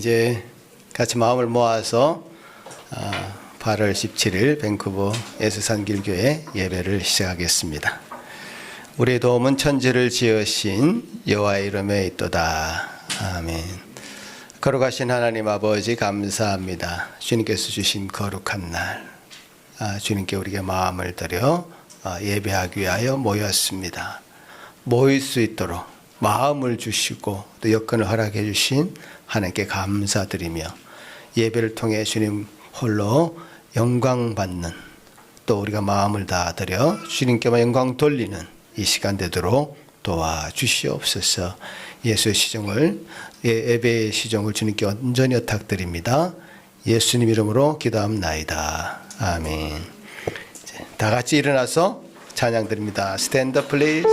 이제 같이 마음을 모아서 8월 17일 밴쿠버 예수산길교회 예배를 시작하겠습니다. 우리의 도움은 천지를 지으신 여호와의 이름에 있도다. 아멘. 거룩하신 하나님 아버지 감사합니다. 주님께서 주신 거룩한 날, 주님께 우리가 마음을 들여 예배하기 위하여 모였습니다. 모일 수 있도록 마음을 주시고 또 여건을 허락해 주신 하나님께 감사드리며 예배를 통해 주님 홀로 영광 받는, 또 우리가 마음을 다 드려 주님께만 영광 돌리는 이 시간 되도록 도와주시옵소서. 예수의 시종을, 예배의 시종을 주님께 온전히 부탁드립니다. 예수님 이름으로 기도합나이다. 아멘. 다 같이 일어나서 찬양 드립니다. Stand up please.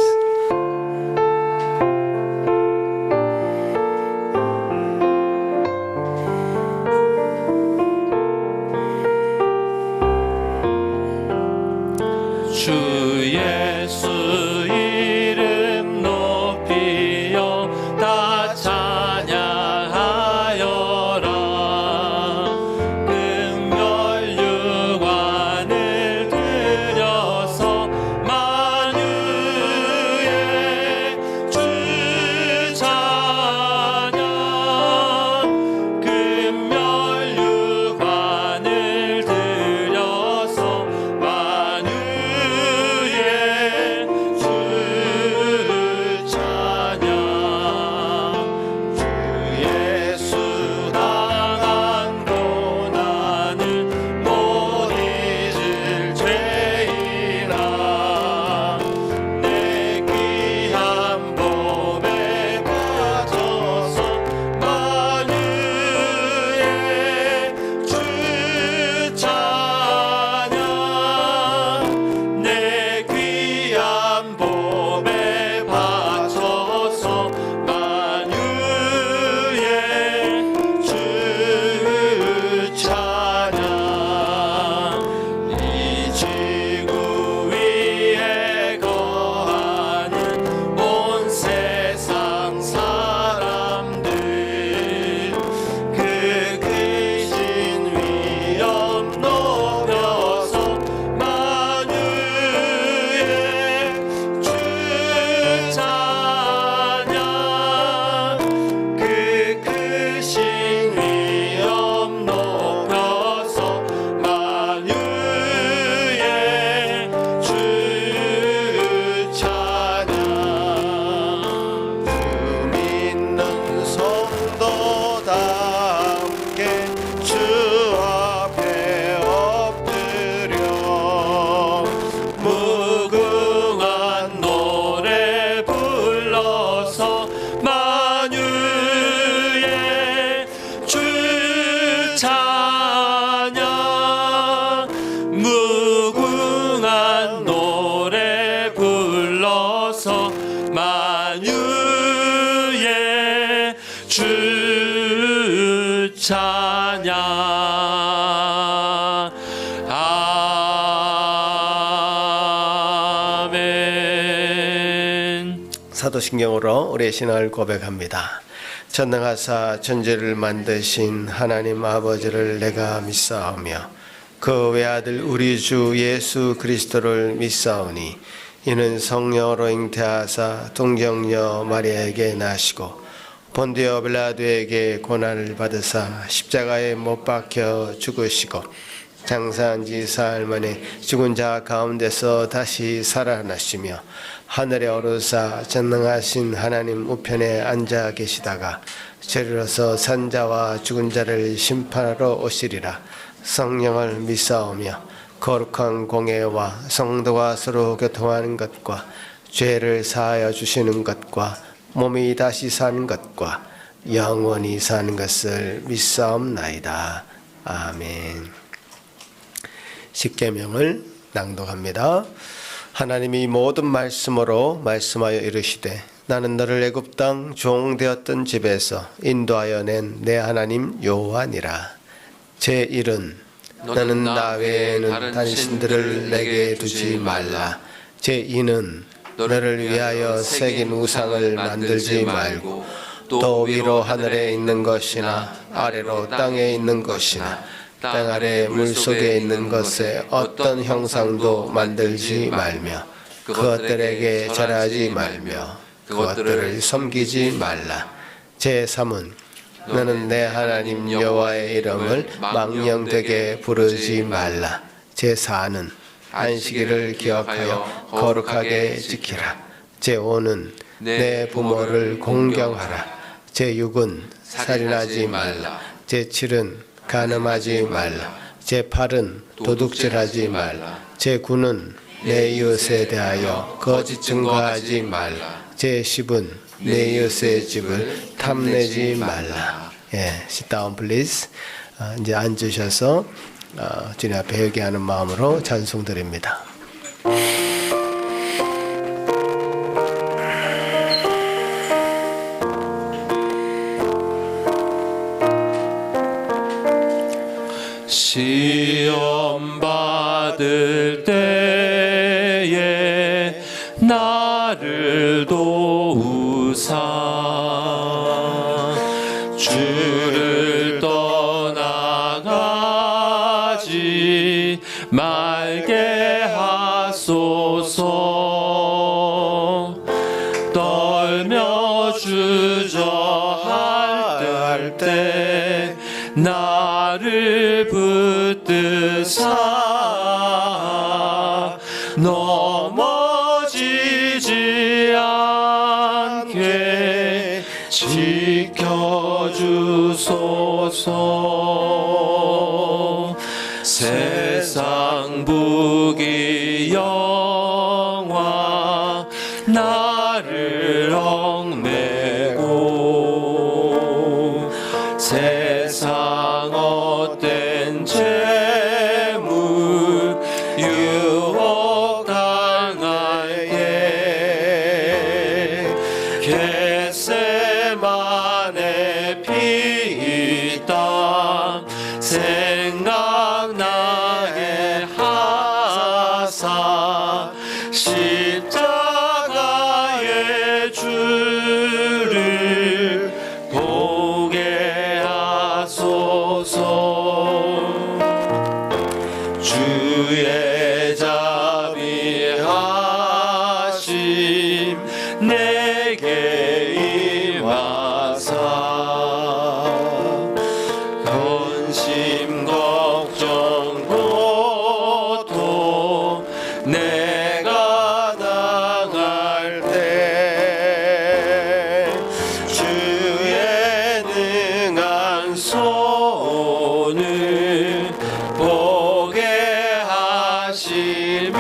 사도신경으로 우리의 신앙을 고백합니다. 전능하사 천지를 만드신 하나님 아버지를 내가 믿사오며 그 외아들 우리 주 예수 그리스도를 믿사오니 이는 성령으로 잉태하사 동정녀 마리아에게 나시고 본디오 빌라도에게 고난을 받으사 십자가에 못 박혀 죽으시고 장사한 지 사흘 만에 죽은 자 가운데서 다시 살아나시며 하늘에 오르사 전능하신 하나님 우편에 앉아 계시다가 저리로서 산자와 죽은 자를 심판하러 오시리라. 성령을 믿사오며 거룩한 공예와 성도가 서로 교통하는 것과 죄를 사하여 주시는 것과 몸이 다시 사는 것과 영원히 사는 것을 믿사옵나이다. 아멘. 십계명을 낭독합니다. 하나님이 모든 말씀으로 말씀하여 이르시되 나는 너를 애굽 땅 종 되었던 집에서 인도하여 낸 내 하나님 여호와니라. 제1은 너는 나 외에는 다른 신들을 내게 두지 말라. 제2는 너를 위하여 새긴 우상을 만들지 말고 또 위로 하늘에 있는 것이나 아래로 땅에 있는 것이나 땅 아래 물속에 있는 것에 어떤 형상도 만들지 말며 그것들에게 절하지 말며 그것들을 섬기지 말라. 제3은 너는 내 하나님 여호와의 이름을 망령되게 부르지 말라. 제4는 안식일을 기억하여 거룩하게 지키라. 제5는 내 부모를 공경하라. 제6은 살인하지 말라. 제7은 간음하지 말라. 제8은 도둑질하지 말라. 제9는 내 이웃에 대하여 거짓 증거하지 말라. 제10은 내 이웃의 집을 탐내지 말라. sit down please. 이제 앉으셔서 주님 앞에 회개하는 마음으로 찬송 드립니다. 시험 받을 때에 나를 도우사 주를 떠나가지 말게 하소서. 떨며 주저할 때 나를 붙드사 넘어지지 않게 지켜주소서. 세상 부귀영화 나를 얽매고 세상 헛된 재물 유혹 당할 때 겟세마네 피땀 생각나게 하사 십자가의 주를 보게 하소서. 주의 자비하심 내게 임하사 근심 걱정 고통 내가 당할 때 주의 능한 손을 보게 하시며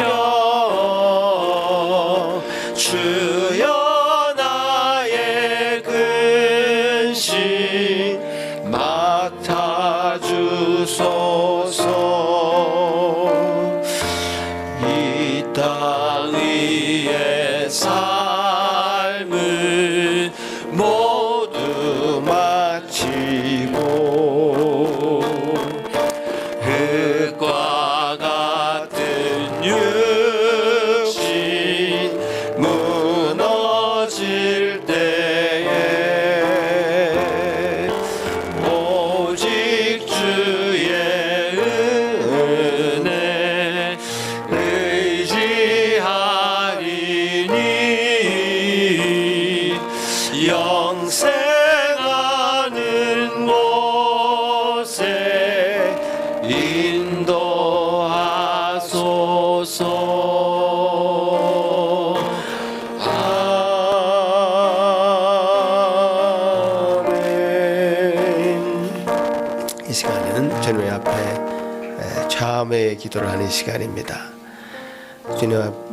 주여 나의 근심 맡아주소서. 이 땅 위의 삶을 모두 마치고 흙과 같은 육신 무너질 때에 오직 주의 은혜 의지하리니 영생하는 곳에 인도하소서. 아멘. 이 시간은 주님 앞에 참회의 기도를 하는 시간입니다.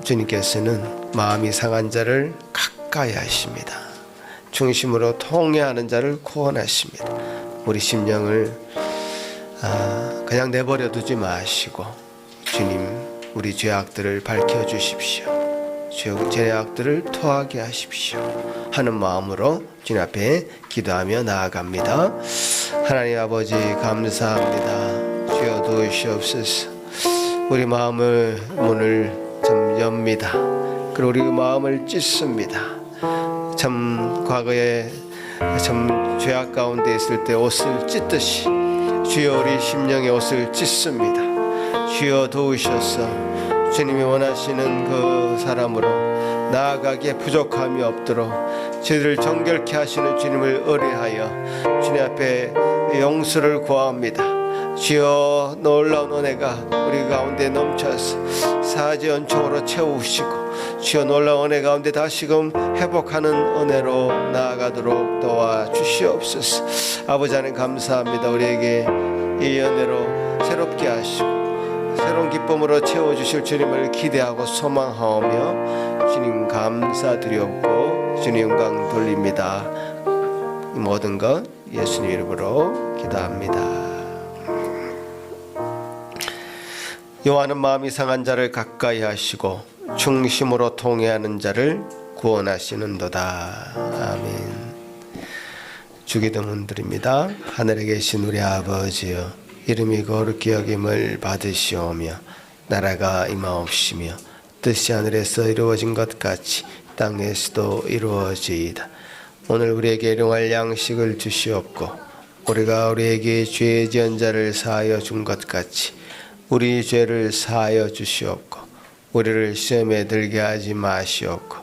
주님께서는 마음이 상한 자를 가까이 하십니다. 중심으로 통회하는 자를 구원하십니다. 우리 심령을 그냥 내버려 두지 마시고 주님 우리 죄악들을 밝혀주십시오. 죄악들을 토하게 하십시오 하는 마음으로 주님 앞에 기도하며 나아갑니다. 하나님 아버지 감사합니다. 주여 도우시옵소서. 우리 마음을 문을 좀 엽니다. 그리고 우리 마음을 찢습니다. 참 과거에 참 죄악 가운데 있을 때 옷을 찢듯이 주여 우리 심령의 옷을 찢습니다. 주여 도우셔서 주님이 원하시는 그 사람으로 나아가기에 부족함이 없도록 저희를 정결케 하시는 주님을 의뢰하여 주님 앞에 용서를 구합니다. 주여 놀라운 은혜가 우리 가운데 넘쳐서 사지 은총으로 채우시고 주여 놀라운 은혜 가운데 다시금 회복하는 은혜로 나아가도록 도와주시옵소서. 아버지 하나님 감사합니다. 우리에게 이 은혜로 새롭게 하시고 새로운 기쁨으로 채워주실 주님을 기대하고 소망하오며 주님 감사드렸고 주님 영광 돌립니다. 이 모든 것 예수님 이름으로 기도합니다. 여호와는 마음이 상한 자를 가까이 하시고 중심으로 통회하는 자를 구원하시는도다. 아멘. 주기도문 드립니다. 하늘에 계신 우리 아버지여, 이름이 거룩히 여김을 받으시오며 나라가 임하옵시며 뜻이 하늘에서 이루어진 것 같이 땅에서도 이루어지이다. 오늘 우리에게 일용할 양식을 주시옵고 우리가 우리에게 죄 지은 자를 사하여 준 것 같이 우리 죄를 사하여 주시옵고 우리를 시험에 들게 하지 마시옵고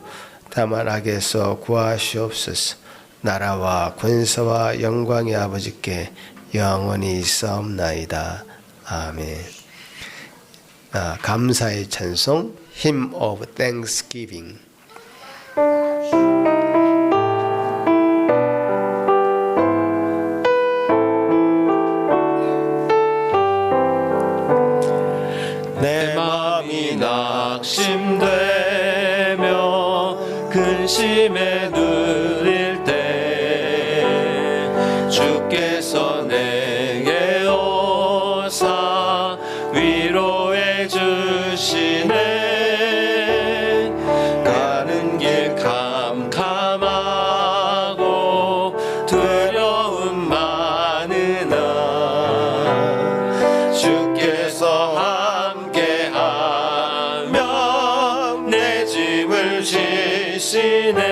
다만 악에서 구하시옵소서. 나라와 권세와 영광의 아버지께 영원히 있사옵나이다. 아멘. 감사의 찬송 Hymn of Thanksgiving. 내 마음이 낙심되며 근심에 누릴 때 주께서 내게 오사 위로해 주시네. 가는 길 캄캄하고 두려움 많으나 주께서 함께하며 내 짐을 지시네.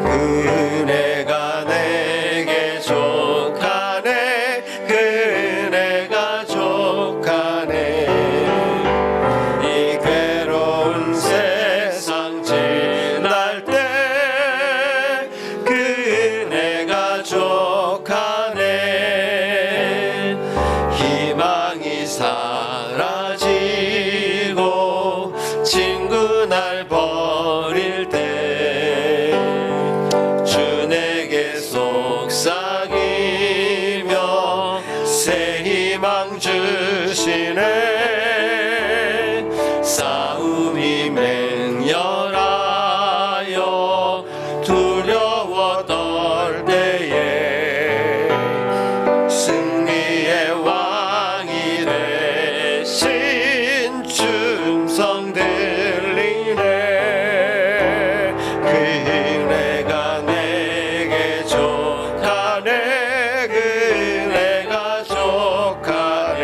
그 은혜가 내게 족하네. 그 은혜가 족하네. 이 괴로운 세상 지날 때 그 은혜가 족하네. 희망이 사라지고 친구 날 버릴 때 주 내게 속삭이며 새 희망 주시네. 싸움이 맹렬하여 두려워 떨 때에 승리의 왕이 되신 춤성 들리네. 그 은혜가 내게 족하네. 그 은혜가 족하네.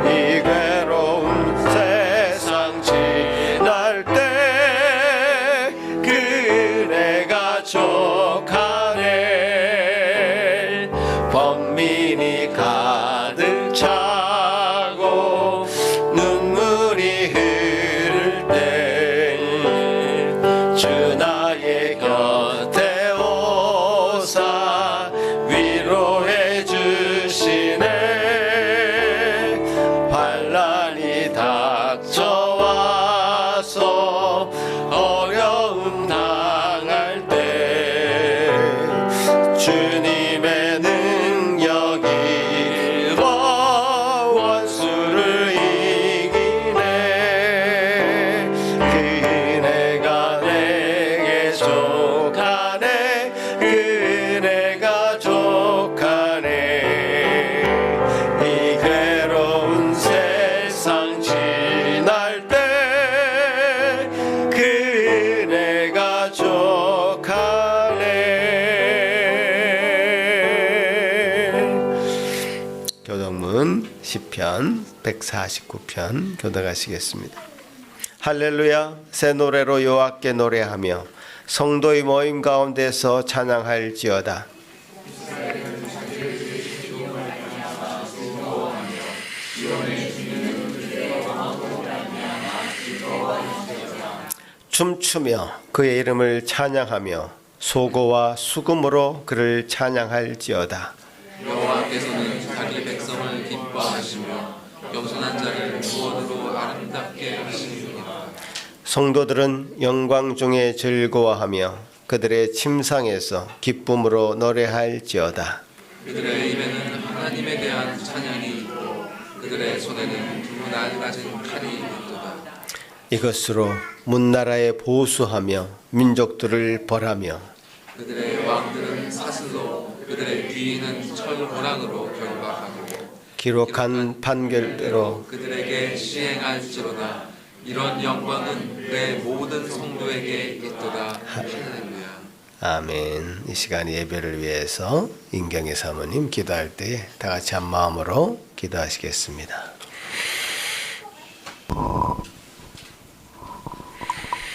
이 괴로운 세상 지날 때 그 은혜가 족하네. 번민이 가득 차고 눈물이 흐를 때 주 나의 곁에 오사 위로해 주시네. 환난이 닥쳐와서 어려움 당할 때 주님의 능력으로 원수를 이기네. 그 은혜가 내게 족하네. 그 은혜가 족하네. 이 괴로운 세상 지날 때 그 은혜가 족하네. 교동문 시편 149편 교독하시겠습니다. 할렐루야. 새 노래로 여호와께 노래하며 성도의 모임 가운데서 찬양할지어다. 춤추며 그의 이름을 찬양하며 소고와 수금으로 그를 찬양할지어다. 여호와께서는 자기 백성을 기뻐하시며 겸손한 자를 구원으로 아름답게 하시느니라. 성도들은 영광 중에 즐거워하며 그들의 침상에서 기쁨으로 노래할지어다. 그들의 입에는 하나님에 대한 찬양이 있고 그들의 손에는 두 날가진 칼이 있도다. 이것으로 문나라에 보수하며 민족들을 벌하며 그들의 왕들은 사슬로 그들의 귀인은 철호랑으로 결박하고 기록한 판결대로 그들에게 시행할지로다. 이런 영광은 내 모든 성도에게 있도다. 할렐루야. 아멘. 이 시간 예배를 위해서 인경의 사모님 기도할 때에 다 같이 한 마음으로 기도하시겠습니다.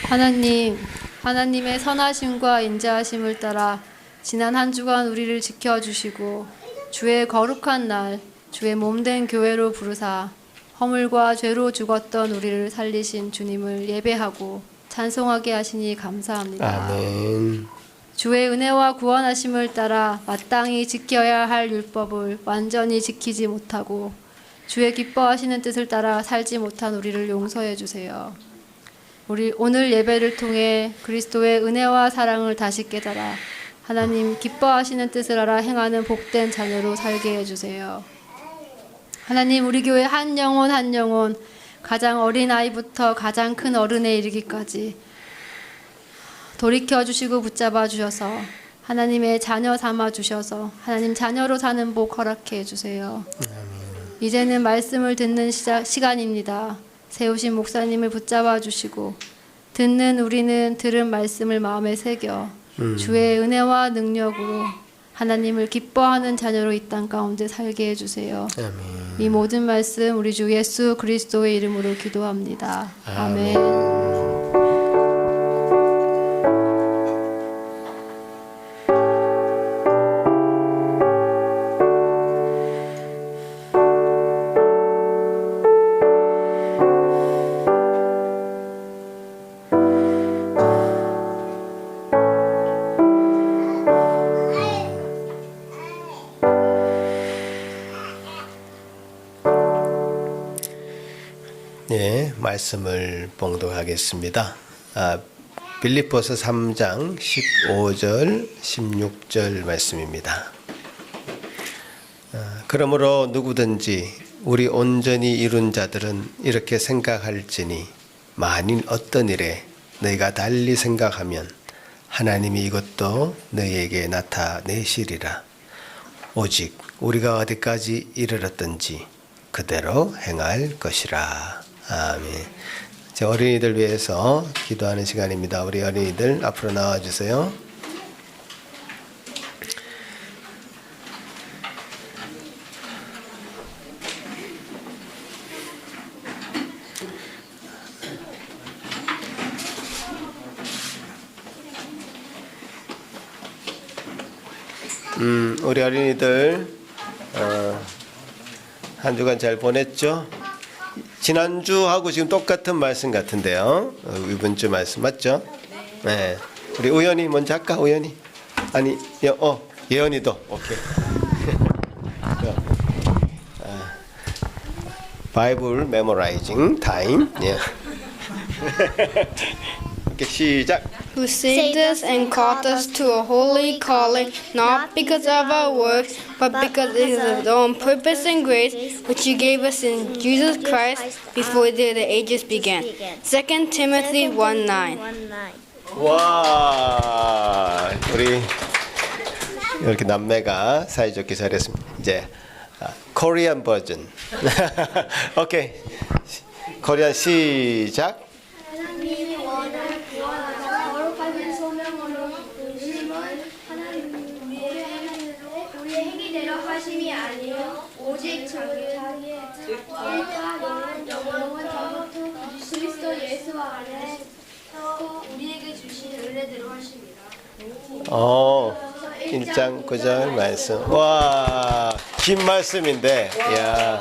하나님, 하나님의 선하심과 인자하심을 따라 지난 한 주간 우리를 지켜주시고 주의 거룩한 날, 주의 몸된 교회로 부르사 허물과 죄로 죽었던 우리를 살리신 주님을 예배하고 찬송하게 하시니 감사합니다. 아멘. 주의 은혜와 구원하심을 따라 마땅히 지켜야 할 율법을 완전히 지키지 못하고 주의 기뻐하시는 뜻을 따라 살지 못한 우리를 용서해 주세요. 우리 오늘 예배를 통해 그리스도의 은혜와 사랑을 다시 깨달아 하나님 기뻐하시는 뜻을 알아 행하는 복된 자녀로 살게 해주세요. 하나님, 우리 교회 한 영혼 한 영혼, 가장 어린 아이부터 가장 큰 어른에 이르기까지 돌이켜 주시고 붙잡아 주셔서 하나님의 자녀 삼아 주셔서 하나님 자녀로 사는 복 허락해 주세요. 이제는 말씀을 듣는 시간입니다. 세우신 목사님을 붙잡아 주시고 듣는 우리는 들은 말씀을 마음에 새겨 주의 은혜와 능력으로 하나님을 기뻐하는 자녀로 이 땅 가운데 살게 해주세요. 아멘. 이 모든 말씀 우리 주 예수 그리스도의 이름으로 기도합니다. 아멘. 예, 말씀을 봉독하겠습니다. 빌립보서 3장 15절 16절 말씀입니다. 그러므로 누구든지 우리 온전히 이룬 자들은 이렇게 생각할지니 만일 어떤 일에 너희가 달리 생각하면 하나님이 이것도 너희에게 나타내시리라. 오직 우리가 어디까지 이르렀든지 그대로 행할 것이라. 아멘. 자, 어린이들 위해서 기도하는 시간입니다. 우리 어린이들 앞으로 나와주세요. 우리 어린이들 한 주간 잘 보냈죠? 지난주하고 지금 똑같은 말씀 같은데요. 이번 주 말씀 맞죠? 네. 우리 우연히 먼저 할까? 우연히? 아니, 예언이도. 오케이. 바이블 메모라이징 타임. 예. 오케이, 시작. Who saved us and called us to a holy calling, not because of our works, but because it is of His own purpose and grace, which You gave us in Jesus Christ before the ages began. 2 Timothy 1:9. 와, 우리 이렇게 남매가 사이좋게 잘했습니다. 이제 코리안 버전. 오케이, 코리안 시작. 하나님이 원을 구원하사 거룩하신 소명으로 부르심은 하나님 우리의 행위대로 하심이 아니요 오직 자기의 뜻과 영원 전부터 그리스도 예수 안에서 우리에게 주시는 은혜대로 하심이라. 1장 9절 말씀. 와, 긴 말씀인데, 야,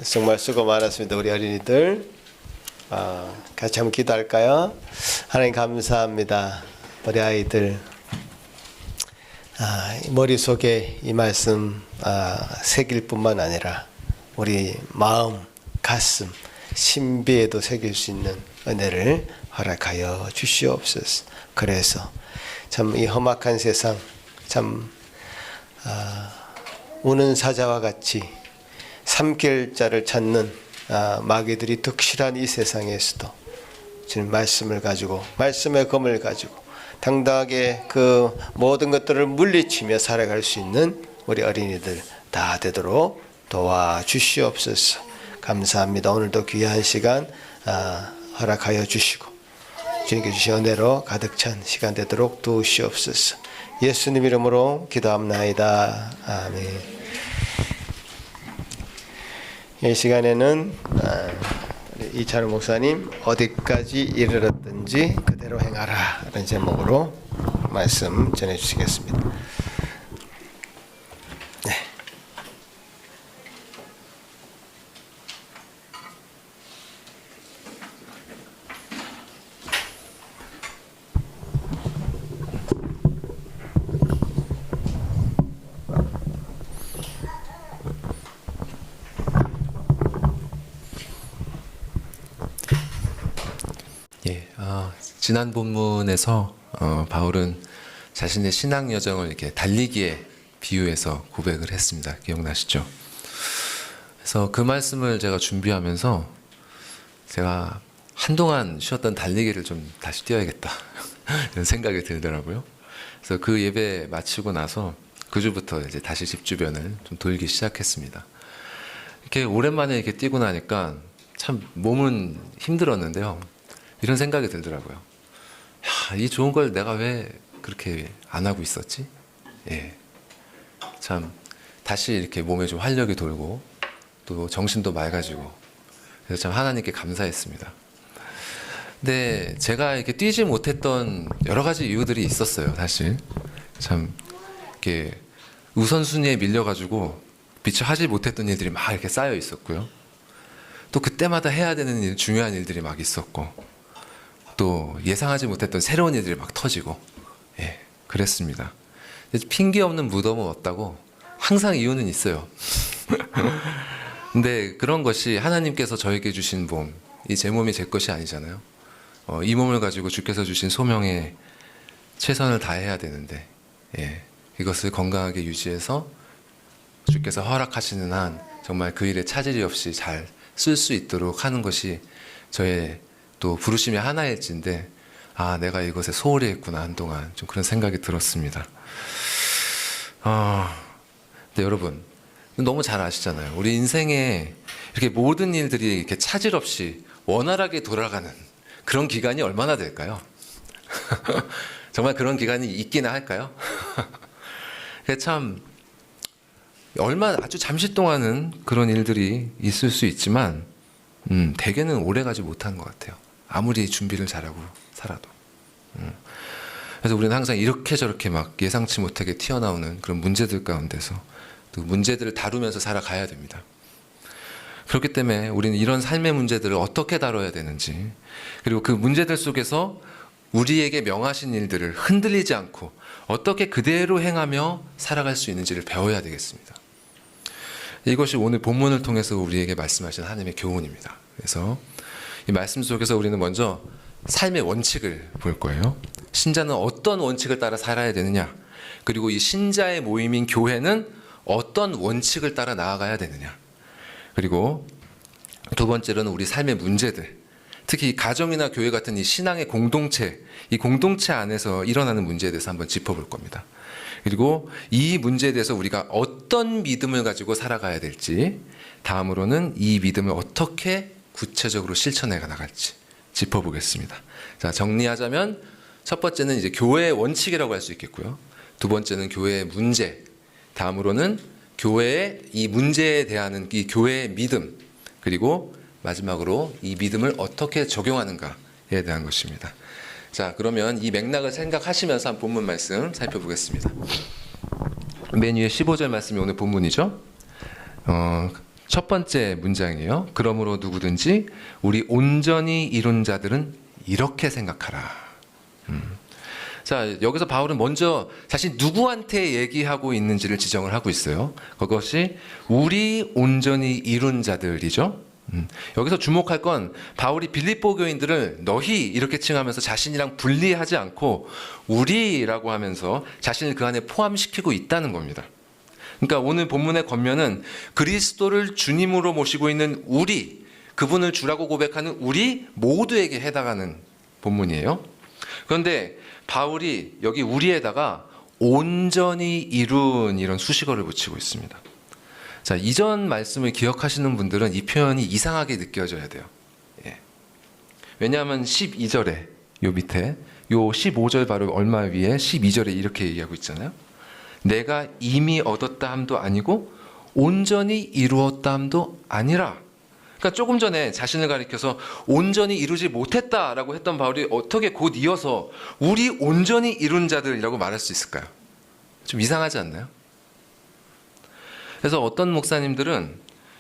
정말 수고 많았습니다. 우리 어린이들. 같이 한번 기도할까요? 하나님 감사합니다. 우리 아이들. 머릿속에 이 말씀 새길 뿐만 아니라 우리 마음, 가슴, 신비에도 새길 수 있는 은혜를 허락하여 주시옵소서. 그래서 참 이 험악한 세상, 참 우는 사자와 같이 삼킬 자를 찾는 마귀들이 득실한 이 세상에서도 지금 말씀을 가지고, 말씀의 검을 가지고 당당하게 그 모든 것들을 물리치며 살아갈 수 있는 우리 어린이들 다 되도록 도와주시옵소서. 감사합니다. 오늘도 귀한 시간 허락하여 주시고 주님께 주신 은혜로 가득 찬 시간 되도록 도우시옵소서. 예수님 이름으로 기도합나이다. 아멘. 이 시간에는 이찬우 목사님 어디까지 이르렀든지 그대로 행하라 라는 제목으로 말씀 전해주시겠습니다. 네. 지난 본문에서 바울은 자신의 신앙 여정을 이렇게 달리기에 비유해서 고백을 했습니다. 기억나시죠? 그래서 그 말씀을 제가 준비하면서 제가 한동안 쉬었던 달리기를 좀 다시 뛰어야겠다 이런 생각이 들더라고요. 그래서 그 예배 마치고 나서 그 주부터 이제 다시 집 주변을 좀 돌기 시작했습니다. 이렇게 오랜만에 이렇게 뛰고 나니까 참 몸은 힘들었는데요. 이런 생각이 들더라고요. 야, 이 좋은 걸 내가 왜 그렇게 안 하고 있었지? 예. 참, 다시 이렇게 몸에 좀 활력이 돌고, 또 정신도 맑아지고, 그래서 참 하나님께 감사했습니다. 근데 제가 이렇게 뛰지 못했던 여러 가지 이유들이 있었어요, 사실. 참, 이렇게 우선순위에 밀려가지고, 미처 하지 못했던 일들이 막 이렇게 쌓여 있었고요. 또 그때마다 해야 되는 일, 중요한 일들이 막 있었고, 또 예상하지 못했던 새로운 일들이 막 터지고, 예, 그랬습니다. 핑계 없는 무덤은 없다고 항상 이유는 있어요. 근데 그런 것이 하나님께서 저에게 주신 몸, 이 제 몸이 제 것이 아니잖아요. 이 몸을 가지고 주께서 주신 소명에 최선을 다해야 되는데, 예, 이것을 건강하게 유지해서 주께서 허락하시는 한 정말 그 일에 차질이 없이 잘 쓸 수 있도록 하는 것이 저의 또 부르심의 하나일진데, 내가 이것에 소홀히 했구나 한동안 좀 그런 생각이 들었습니다. 근데 여러분 너무 잘 아시잖아요. 우리 인생에 이렇게 모든 일들이 이렇게 차질 없이 원활하게 돌아가는 그런 기간이 얼마나 될까요? 정말 그런 기간이 있기나 할까요? 참 아주 잠시 동안은 그런 일들이 있을 수 있지만 대개는 오래가지 못한 것 같아요. 아무리 준비를 잘하고 살아도. 그래서 우리는 항상 이렇게 저렇게 막 예상치 못하게 튀어나오는 그런 문제들 가운데서 또 문제들을 다루면서 살아가야 됩니다. 그렇기 때문에 우리는 이런 삶의 문제들을 어떻게 다뤄야 되는지, 그리고 그 문제들 속에서 우리에게 명하신 일들을 흔들리지 않고 어떻게 그대로 행하며 살아갈 수 있는지를 배워야 되겠습니다. 이것이 오늘 본문을 통해서 우리에게 말씀하신 하나님의 교훈입니다. 그래서 이 말씀 속에서 우리는 먼저 삶의 원칙을 볼 거예요. 신자는 어떤 원칙을 따라 살아야 되느냐, 그리고 이 신자의 모임인 교회는 어떤 원칙을 따라 나아가야 되느냐, 그리고 두 번째로는 우리 삶의 문제들, 특히 이 가정이나 교회 같은 이 신앙의 공동체, 이 공동체 안에서 일어나는 문제에 대해서 한번 짚어볼 겁니다. 그리고 이 문제에 대해서 우리가 어떤 믿음을 가지고 살아가야 될지, 다음으로는 이 믿음을 어떻게 구체적으로 실천해 나갈지 짚어보겠습니다. 자, 정리하자면 첫 번째는 이제 교회의 원칙이라고 할 수 있겠고요. 두 번째는 교회의 문제, 다음으로는 교회의 이 문제에 대한 이 교회의 믿음, 그리고 마지막으로 이 믿음을 어떻게 적용하는가에 대한 것입니다. 자, 그러면 이 맥락을 생각하시면서 한 본문 말씀 살펴보겠습니다. 맨 위에 15절 말씀이 오늘 본문이죠. 첫 번째 문장이에요. 그러므로 누구든지 우리 온전히 이룬 자들은 이렇게 생각하라. 자, 여기서 바울은 먼저 자신 누구한테 얘기하고 있는지를 지정을 하고 있어요. 그것이 우리 온전히 이룬 자들이죠. 여기서 주목할 건 바울이 빌립보 교인들을 너희 이렇게 칭하면서 자신이랑 분리하지 않고 우리라고 하면서 자신을 그 안에 포함시키고 있다는 겁니다. 그러니까 오늘 본문의 겉면은 그리스도를 주님으로 모시고 있는 우리, 그분을 주라고 고백하는 우리 모두에게 해당하는 본문이에요. 그런데 바울이 여기 우리에다가 온전히 이룬 이런 수식어를 붙이고 있습니다. 자, 이전 말씀을 기억하시는 분들은 이 표현이 이상하게 느껴져야 돼요. 예. 왜냐하면 12절에 요 밑에 요 15절 바로 얼마 위에 12절에 이렇게 얘기하고 있잖아요. 내가 이미 얻었다 함도 아니고 온전히 이루었다 함도 아니라. 그러니까 조금 전에 자신을 가리켜서 온전히 이루지 못했다라고 했던 바울이 어떻게 곧 이어서 우리 온전히 이룬 자들이라고 말할 수 있을까요? 좀 이상하지 않나요? 그래서 어떤 목사님들은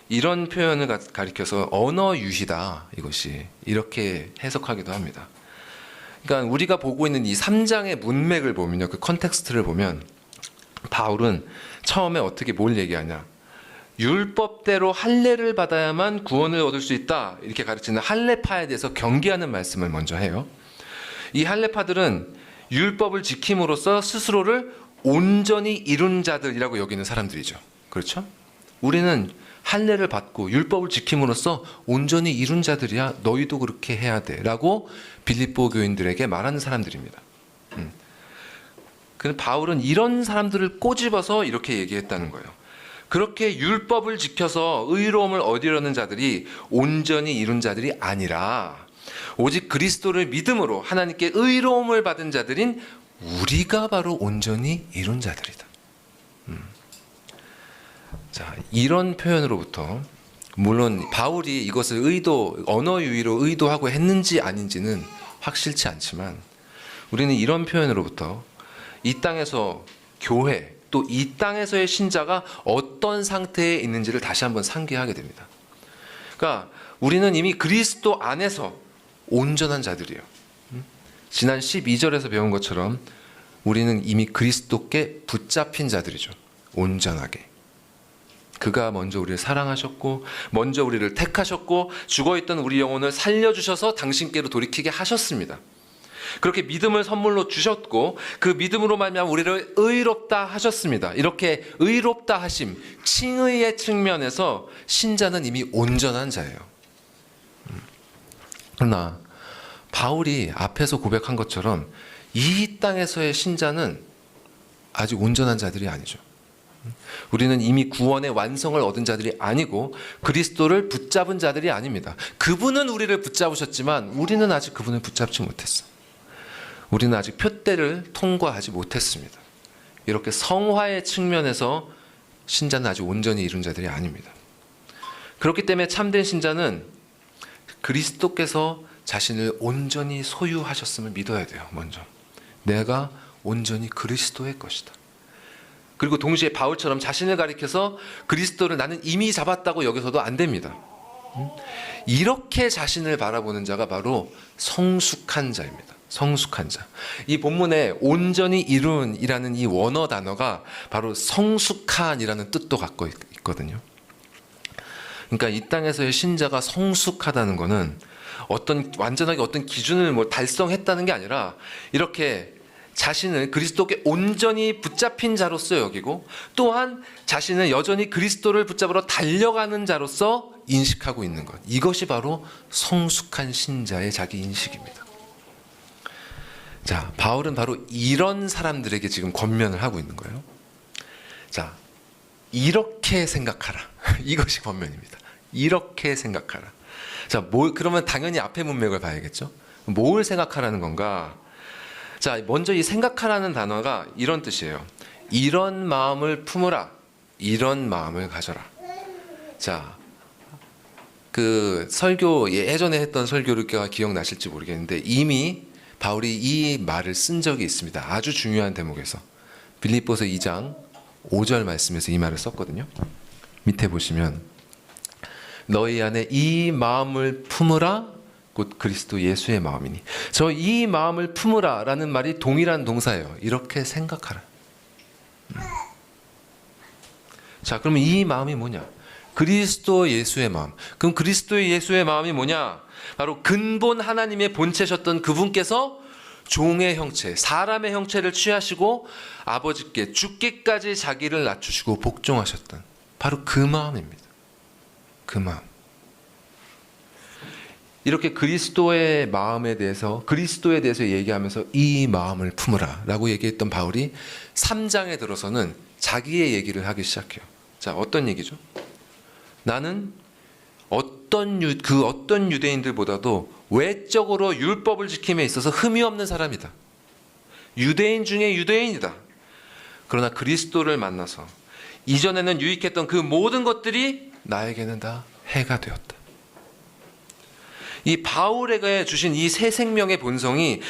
이런 표현을 가리켜서 언어 유희다, 이것이 이렇게 해석하기도 합니다. 그러니까 우리가 보고 있는 이 3장의 문맥을 보면요, 그 컨텍스트를 보면 바울은 처음에 어떻게 뭘 얘기하냐, 율법대로 할례를 받아야만 구원을 얻을 수 있다 이렇게 가르치는 할례파에 대해서 경계하는 말씀을 먼저 해요. 이 할례파들은 율법을 지킴으로써 스스로를 온전히 이룬 자들이라고 여기는 사람들이죠. 그렇죠? 우리는 할례를 받고 율법을 지킴으로써 온전히 이룬 자들이야, 너희도 그렇게 해야 돼 라고 빌립보 교인들에게 말하는 사람들입니다. 근데 바울은 이런 사람들을 꼬집어서 이렇게 얘기했다는 거예요. 그렇게 율법을 지켜서 의로움을 얻으려는 자들이 온전히 이룬 자들이 아니라 오직 그리스도를 믿음으로 하나님께 의로움을 받은 자들인 우리가 바로 온전히 이룬 자들이다. 자, 이런 표현으로부터 물론 바울이 이것을 언어 유희로 의도하고 했는지 아닌지는 확실치 않지만 우리는 이런 표현으로부터 이 땅에서 교회 또 이 땅에서의 신자가 어떤 상태에 있는지를 다시 한번 상기하게 됩니다. 그러니까 우리는 이미 그리스도 안에서 온전한 자들이에요. 지난 12절에서 배운 것처럼 우리는 이미 그리스도께 붙잡힌 자들이죠. 온전하게. 그가 먼저 우리를 사랑하셨고 먼저 우리를 택하셨고 죽어있던 우리 영혼을 살려주셔서 당신께로 돌이키게 하셨습니다. 그렇게 믿음을 선물로 주셨고 그 믿음으로 말미암아 우리를 의롭다 하셨습니다. 이렇게 의롭다 하심, 칭의의 측면에서 신자는 이미 온전한 자예요. 그러나 바울이 앞에서 고백한 것처럼 이 땅에서의 신자는 아직 온전한 자들이 아니죠. 우리는 이미 구원의 완성을 얻은 자들이 아니고 그리스도를 붙잡은 자들이 아닙니다. 그분은 우리를 붙잡으셨지만 우리는 아직 그분을 붙잡지 못했어. 우리는 아직 표대를 통과하지 못했습니다. 이렇게 성화의 측면에서 신자는 아직 온전히 이룬 자들이 아닙니다. 그렇기 때문에 참된 신자는 그리스도께서 자신을 온전히 소유하셨음을 믿어야 돼요. 먼저 내가 온전히 그리스도의 것이다. 그리고 동시에 바울처럼 자신을 가리켜서 그리스도를 나는 이미 잡았다고 여기서도 안 됩니다. 이렇게 자신을 바라보는 자가 바로 성숙한 자입니다. 성숙한 자. 이 본문에 온전히 이룬이라는 이 원어 단어가 바로 성숙한이라는 뜻도 갖고 있거든요. 그러니까 이 땅에서의 신자가 성숙하다는 것은 완전하게 어떤 기준을 달성했다는 게 아니라 이렇게 자신을 그리스도께 온전히 붙잡힌 자로서 여기고 또한 자신은 여전히 그리스도를 붙잡으러 달려가는 자로서 인식하고 있는 것. 이것이 바로 성숙한 신자의 자기 인식입니다. 자, 바울은 바로 이런 사람들에게 지금 권면을 하고 있는 거예요. 자, 이렇게 생각하라. 이것이 권면입니다. 이렇게 생각하라. 자, 그러면 당연히 앞에 문맥을 봐야겠죠. 뭘 생각하라는 건가? 자, 먼저 이 생각하라는 단어가 이런 뜻이에요. 이런 마음을 품으라. 이런 마음을 가져라. 자, 그 설교, 예전에 했던 설교를 기억나실지 모르겠는데 이미 바울이 이 말을 쓴 적이 있습니다. 아주 중요한 대목에서. 빌립보서 2장 5절 말씀에서 이 말을 썼거든요. 밑에 보시면 너희 안에 이 마음을 품으라 곧 그리스도 예수의 마음이니. 저 이 마음을 품으라 라는 말이 동일한 동사예요. 이렇게 생각하라. 자, 그러면 이 마음이 뭐냐? 그리스도 예수의 마음. 그럼 그리스도 예수의 마음이 뭐냐? 바로 근본 하나님의 본체셨던 그분께서 종의 형체, 사람의 형체를 취하시고 아버지께 죽기까지 자기를 낮추시고 복종하셨던 바로 그 마음입니다. 그 마음. 이렇게 그리스도의 마음에 대해서, 그리스도에 대해서 얘기하면서 이 마음을 품으라 라고 얘기했던 바울이 3장에 들어서는 자기의 얘기를 하기 시작해요. 자, 어떤 얘기죠? 나는 어떤 유대인들보다도 외적으로 율법을 지킴에 있어서 흠이 없는 사람이다. 유대인 중에 유대인이다. 그러나 그리스도를 만나서 이전에는 유익했던 그 모든 것들이 나에게는 다 해가 되었다. 이 바울에게 주신 이 새 생명의 본성이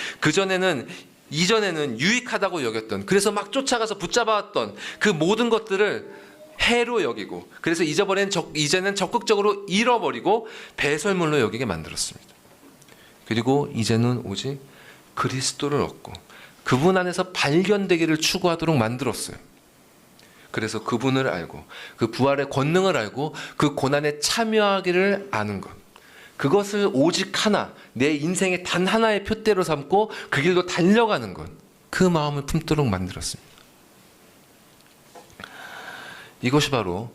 이전에는 유익하다고 여겼던, 그래서 막 쫓아가서 붙잡아왔던 그 모든 것들을 해로 여기고, 그래서 이제는 적극적으로 잃어버리고 배설물로 여기게 만들었습니다. 그리고 이제는 오직 그리스도를 얻고 그분 안에서 발견되기를 추구하도록 만들었어요. 그래서 그분을 알고 그 부활의 권능을 알고 그 고난에 참여하기를 아는 것, 그것을 오직 하나, 내 인생의 단 하나의 표대로 삼고 그 길로 달려가는 것, 그 마음을 품도록 만들었습니다. 이것이 바로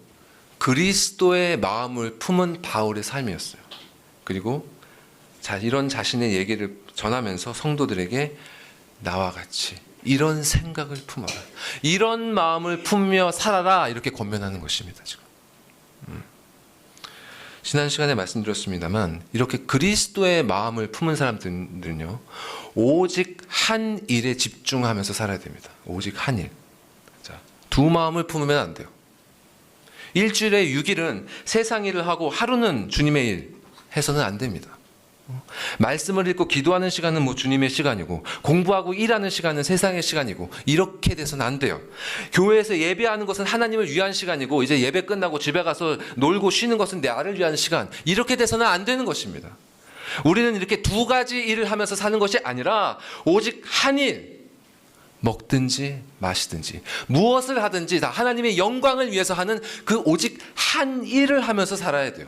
그리스도의 마음을 품은 바울의 삶이었어요. 그리고 이런 자신의 얘기를 전하면서 성도들에게 나와 같이 이런 생각을 품어라, 이런 마음을 품며 살아라, 이렇게 권면하는 것입니다. 지금 지난 시간에 말씀드렸습니다만 이렇게 그리스도의 마음을 품은 사람들은요, 오직 한 일에 집중하면서 살아야 됩니다. 오직 한 일. 자, 두 마음을 품으면 안 돼요. 일주일에 6일은 세상 일을 하고 하루는 주님의 일 해서는 안 됩니다. 말씀을 읽고 기도하는 시간은 주님의 시간이고, 공부하고 일하는 시간은 세상의 시간이고, 이렇게 돼서는 안 돼요. 교회에서 예배하는 것은 하나님을 위한 시간이고, 이제 예배 끝나고 집에 가서 놀고 쉬는 것은 나를 위한 시간, 이렇게 돼서는 안 되는 것입니다. 우리는 이렇게 두 가지 일을 하면서 사는 것이 아니라 오직 한 일, 먹든지 마시든지 무엇을 하든지 다 하나님의 영광을 위해서 하는 그 오직 한 일을 하면서 살아야 돼요.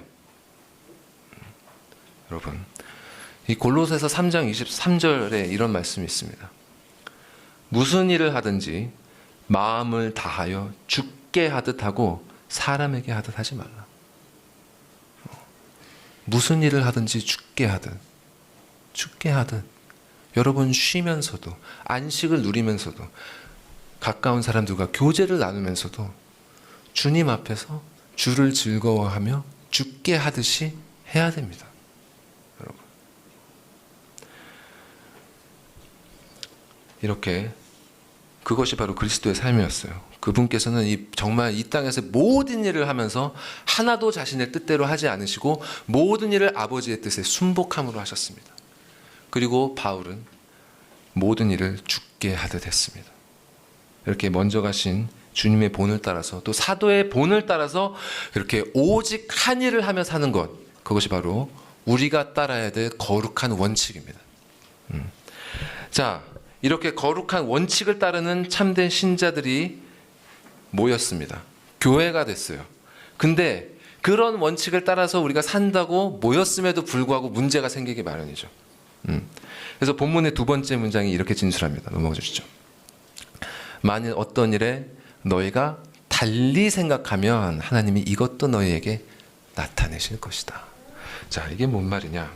여러분, 이 골로새서 3장 23절에 이런 말씀이 있습니다. 무슨 일을 하든지 마음을 다하여 죽게 하듯 하고 사람에게 하듯 하지 말라. 무슨 일을 하든지 죽게 하듯. 여러분, 쉬면서도, 안식을 누리면서도, 가까운 사람들과 교제를 나누면서도 주님 앞에서 주를 즐거워하며 죽게 하듯이 해야 됩니다. 여러분, 이렇게 그것이 바로 그리스도의 삶이었어요. 그분께서는 정말 이 땅에서 모든 일을 하면서 하나도 자신의 뜻대로 하지 않으시고 모든 일을 아버지의 뜻에 순복함으로 하셨습니다. 그리고 바울은 모든 일을 죽게 하듯 했습니다. 이렇게 먼저 가신 주님의 본을 따라서, 또 사도의 본을 따라서 이렇게 오직 한 일을 하며 사는 것, 그것이 바로 우리가 따라야 될 거룩한 원칙입니다. 자, 이렇게 거룩한 원칙을 따르는 참된 신자들이 모였습니다. 교회가 됐어요. 근데 그런 원칙을 따라서 우리가 산다고 모였음에도 불구하고 문제가 생기기 마련이죠. 그래서 본문의 두 번째 문장이 이렇게 진술합니다. 넘어가 주시죠. 만일 어떤 일에 너희가 달리 생각하면 하나님이 이것도 너희에게 나타내실 것이다. 자, 이게 뭔 말이냐?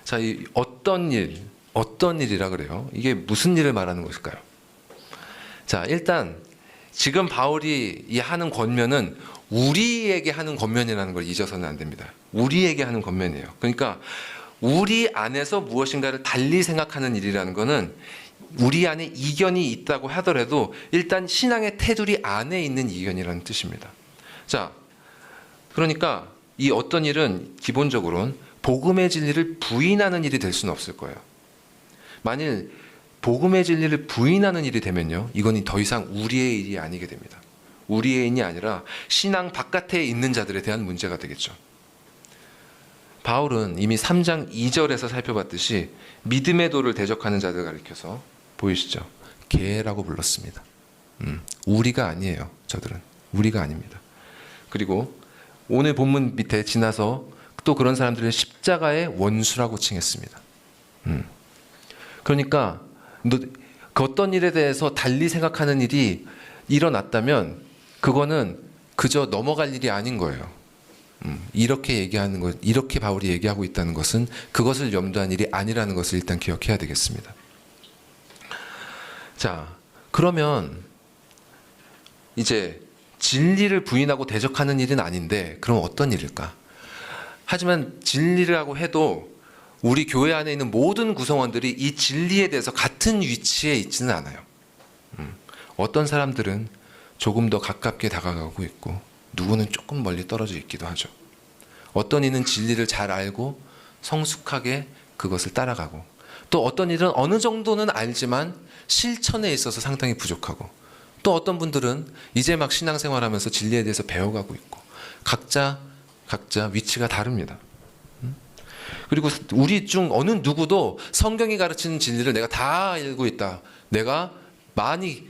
자, 이 어떤 일이라 그래요? 이게 무슨 일을 말하는 것일까요? 자, 일단 지금 바울이 이 하는 권면은 우리에게 하는 권면이라는 걸 잊어서는 안 됩니다. 우리에게 하는 권면이에요. 그러니까 우리 안에서 무엇인가를 달리 생각하는 일이라는 것은 우리 안에 이견이 있다고 하더라도 일단 신앙의 테두리 안에 있는 이견이라는 뜻입니다. 자, 그러니까 이 어떤 일은 기본적으로는 복음의 진리를 부인하는 일이 될 수는 없을 거예요. 만일 복음의 진리를 부인하는 일이 되면요, 이건 더 이상 우리의 일이 아니게 됩니다. 우리의 일이 아니라 신앙 바깥에 있는 자들에 대한 문제가 되겠죠. 바울은 이미 3장 2절에서 살펴봤듯이 믿음의 도를 대적하는 자들을 가리켜서, 보이시죠? 개라고 불렀습니다. 우리가 아니에요. 저들은 우리가 아닙니다. 그리고 오늘 본문 밑에 지나서 또 그런 사람들을 십자가의 원수라고 칭했습니다. 그러니까 그 어떤 일에 대해서 달리 생각하는 일이 일어났다면 그거는 그저 넘어갈 일이 아닌 거예요. 이렇게 얘기하는 것, 이렇게 바울이 얘기하고 있다는 것은 그것을 염두한 일이 아니라는 것을 일단 기억해야 되겠습니다. 자, 그러면 이제 진리를 부인하고 대적하는 일은 아닌데 그럼 어떤 일일까? 하지만 진리라고 해도 우리 교회 안에 있는 모든 구성원들이 이 진리에 대해서 같은 위치에 있지는 않아요. 어떤 사람들은 조금 더 가깝게 다가가고 있고 누구는 조금 멀리 떨어져 있기도 하죠. 어떤 이는 진리를 잘 알고 성숙하게 그것을 따라가고, 또 어떤 일은 어느 정도는 알지만 실천에 있어서 상당히 부족하고, 또 어떤 분들은 이제 막 신앙생활하면서 진리에 대해서 배워가고 있고, 각자 위치가 다릅니다. 그리고 우리 중 어느 누구도 성경이 가르치는 진리를 내가 다 알고 있다, 내가 많이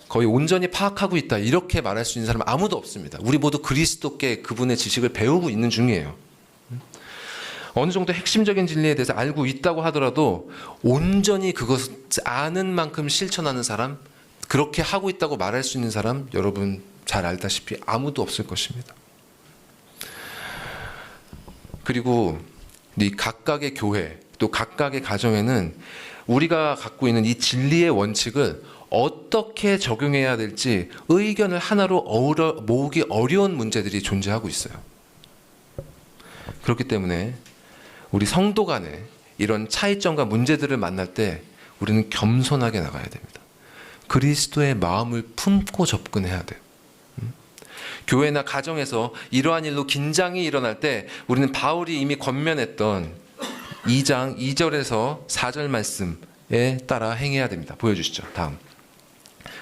거의 온전히 파악하고 있다, 이렇게 말할 수 있는 사람은 아무도 없습니다. 우리 모두 그리스도께 그분의 지식을 배우고 있는 중이에요. 어느 정도 핵심적인 진리에 대해서 알고 있다고 하더라도 온전히 그것을 아는 만큼 실천하는 사람, 그렇게 하고 있다고 말할 수 있는 사람, 여러분 잘 알다시피 아무도 없을 것입니다. 그리고 이 각각의 교회, 또 각각의 가정에는 우리가 갖고 있는 이 진리의 원칙을 어떻게 적용해야 될지 의견을 하나로 모으기 어려운 문제들이 존재하고 있어요. 그렇기 때문에 우리 성도 간에 이런 차이점과 문제들을 만날 때 우리는 겸손하게 나가야 됩니다. 그리스도의 마음을 품고 접근해야 돼요. 교회나 가정에서 이러한 일로 긴장이 일어날 때 우리는 바울이 이미 권면했던 2장 2절에서 4절 말씀에 따라 행해야 됩니다. 보여주시죠. 다음.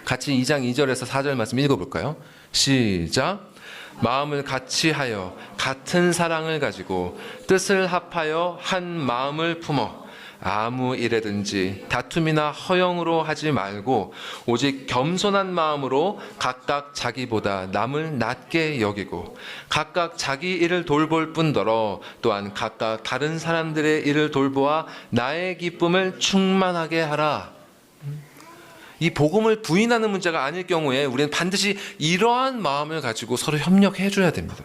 같이 2장 2절에서 4절 말씀 읽어볼까요? 시작. 마음을 같이 하여 같은 사랑을 가지고 뜻을 합하여 한 마음을 품어 아무 일에든지 다툼이나 허영으로 하지 말고 오직 겸손한 마음으로 각각 자기보다 남을 낮게 여기고 각각 자기 일을 돌볼 뿐더러 또한 각각 다른 사람들의 일을 돌보아 나의 기쁨을 충만하게 하라. 이 복음을 부인하는 문제가 아닐 경우에 우리는 반드시 이러한 마음을 가지고 서로 협력해 줘야 됩니다.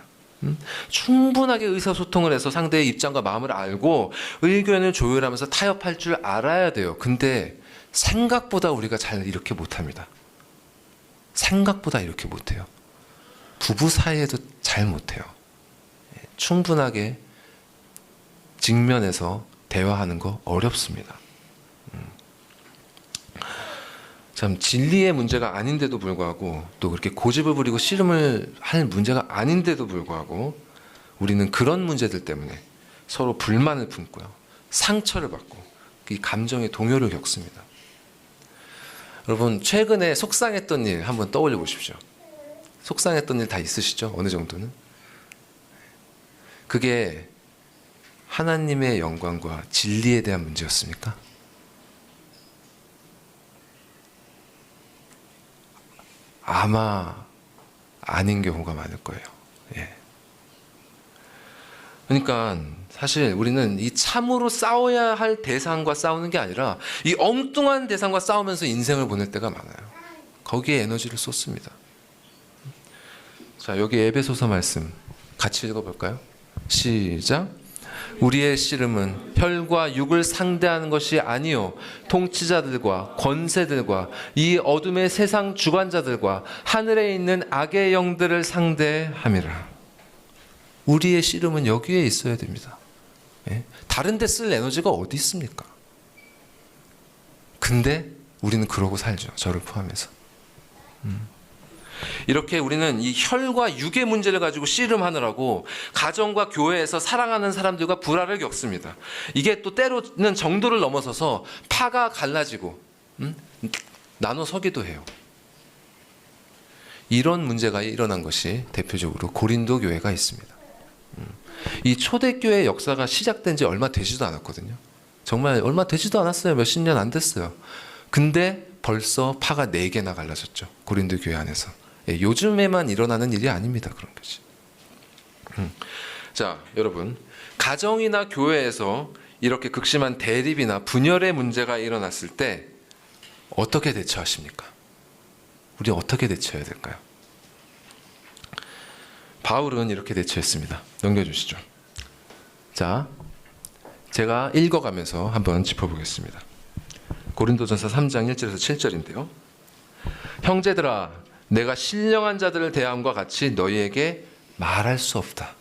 충분하게 의사소통을 해서 상대의 입장과 마음을 알고 의견을 조율하면서 타협할 줄 알아야 돼요. 근데 생각보다 우리가 잘 이렇게 못합니다. 생각보다 이렇게 못해요. 부부 사이에도 잘 못해요. 충분하게 직면해서 대화하는 거 어렵습니다. 참 진리의 문제가 아닌데도 불구하고 또 그렇게 고집을 부리고 씨름을 할 문제가 아닌데도 불구하고 우리는 그런 문제들 때문에 서로 불만을 품고요, 상처를 받고 이 감정의 동요를 겪습니다. 여러분 최근에 속상했던 일 한번 떠올려 보십시오. 속상했던 일 다 있으시죠? 어느 정도는. 그게 하나님의 영광과 진리에 대한 문제였습니까? 아마 아닌 경우가 많을 거예요. 예. 그러니까 사실 우리는 이 참으로 싸워야 할 대상과 싸우는 게 아니라 이 엉뚱한 대상과 싸우면서 인생을 보낼 때가 많아요. 거기에 에너지를 쏟습니다. 자, 여기 에베소서 말씀 같이 읽어볼까요? 시작. 우리의 씨름은 혈과 육을 상대하는 것이 아니요 통치자들과 권세들과 이 어둠의 세상 주관자들과 하늘에 있는 악의 영들을 상대함이라. 우리의 씨름은 여기에 있어야 됩니다. 예? 다른 데 쓸 에너지가 어디 있습니까? 근데 우리는 그러고 살죠. 저를 포함해서. 이렇게 우리는 이 혈과 육의 문제를 가지고 씨름하느라고 가정과 교회에서 사랑하는 사람들과 불화를 겪습니다. 이게 또 때로는 정도를 넘어서서 파가 갈라지고 나눠 서기도 해요. 이런 문제가 일어난 것이 대표적으로 고린도 교회가 있습니다. 이 초대교회 역사가 시작된 지 얼마 되지도 않았거든요. 정말 얼마 되지도 않았어요. 몇십 년 안 됐어요. 근데 벌써 파가 4개나 갈라졌죠. 고린도 교회 안에서. 예, 요즘에만 일어나는 일이 아닙니다. 그런 것이. 자, 여러분, 가정이나 교회에서 이렇게 극심한 대립이나 분열의 문제가 일어났을 때 어떻게 대처하십니까? 우리 어떻게 대처해야 될까요? 바울은 이렇게 대처했습니다. 넘겨주시죠. 자, 제가 읽어가면서 한번 짚어보겠습니다. 고린도전서 3장 1절에서 7절인데요. 형제들아, 내가 신령한 자들을 대함과 같이 너희에게 말할 수 없다.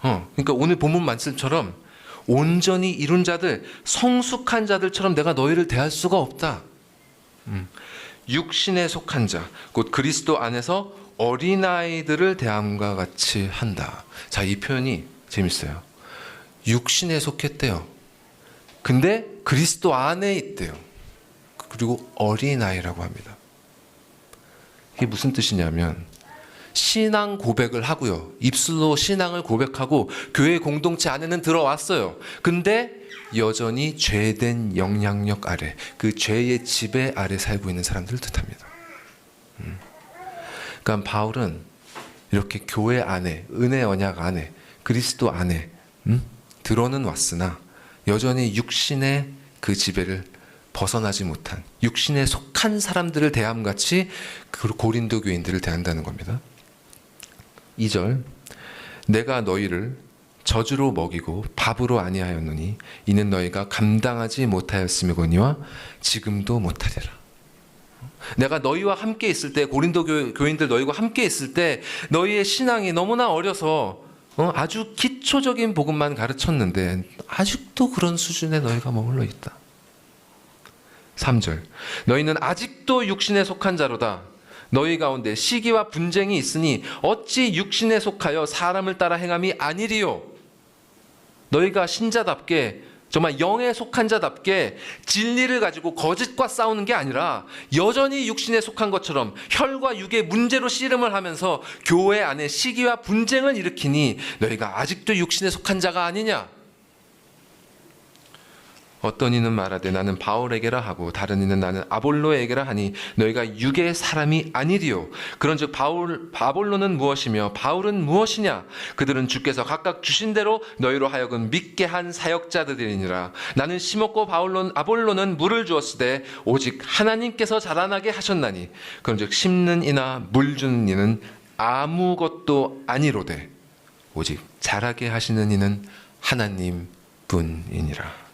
그러니까 오늘 본문 말씀처럼 온전히 이룬 자들, 성숙한 자들처럼 내가 너희를 대할 수가 없다. 육신에 속한 자, 곧 그리스도 안에서 어린아이들을 대함과 같이 한다. 자, 이 표현이 재밌어요. 육신에 속했대요. 근데 그리스도 안에 있대요. 그리고 어린아이라고 합니다. 이게 무슨 뜻이냐면 신앙 고백을 하고요. 입술로 신앙을 고백하고 교회 공동체 안에는 들어왔어요. 근데 여전히 죄된 영향력 아래, 그 죄의 지배 아래 살고 있는 사람들을 뜻합니다. 그러니까 바울은 이렇게 교회 안에, 은혜 언약 안에, 그리스도 안에 들어는 왔으나 여전히 육신의 그 지배를 벗어나지 못한, 육신에 속한 사람들을 대함같이 그 고린도 교인들을 대한다는 겁니다. 2절, 내가 너희를 저주로 먹이고 밥으로 아니하였노니 이는 너희가 감당하지 못하였음이거니와 지금도 못하리라. 내가 너희와 함께 있을 때, 고린도 교인들 너희와 함께 있을 때 너희의 신앙이 너무나 어려서 아주 기초적인 복음만 가르쳤는데 아직도 그런 수준에 너희가 머물러 있다. 3절, 너희는 아직도 육신에 속한 자로다. 너희 가운데 시기와 분쟁이 있으니 어찌 육신에 속하여 사람을 따라 행함이 아니리요. 너희가 신자답게, 정말 영에 속한 자답게 진리를 가지고 거짓과 싸우는 게 아니라 여전히 육신에 속한 것처럼 혈과 육의 문제로 씨름을 하면서 교회 안에 시기와 분쟁을 일으키니 너희가 아직도 육신에 속한 자가 아니냐. 어떤 이는 말하되 나는 바울에게라 하고 다른 이는 나는 아볼로에게라 하니 너희가 육의 사람이 아니리요. 그런즉 아볼로는 무엇이며 바울은 무엇이냐. 그들은 주께서 각각 주신 대로 너희로 하여금 믿게 한 사역자들이니라. 나는 심었고 아볼로는 물을 주었으되 오직 하나님께서 자라나게 하셨나니 그런즉 심는 이나 물 주는 이는 아무것도 아니로되 오직 자라게 하시는 이는 하나님 뿐이니라.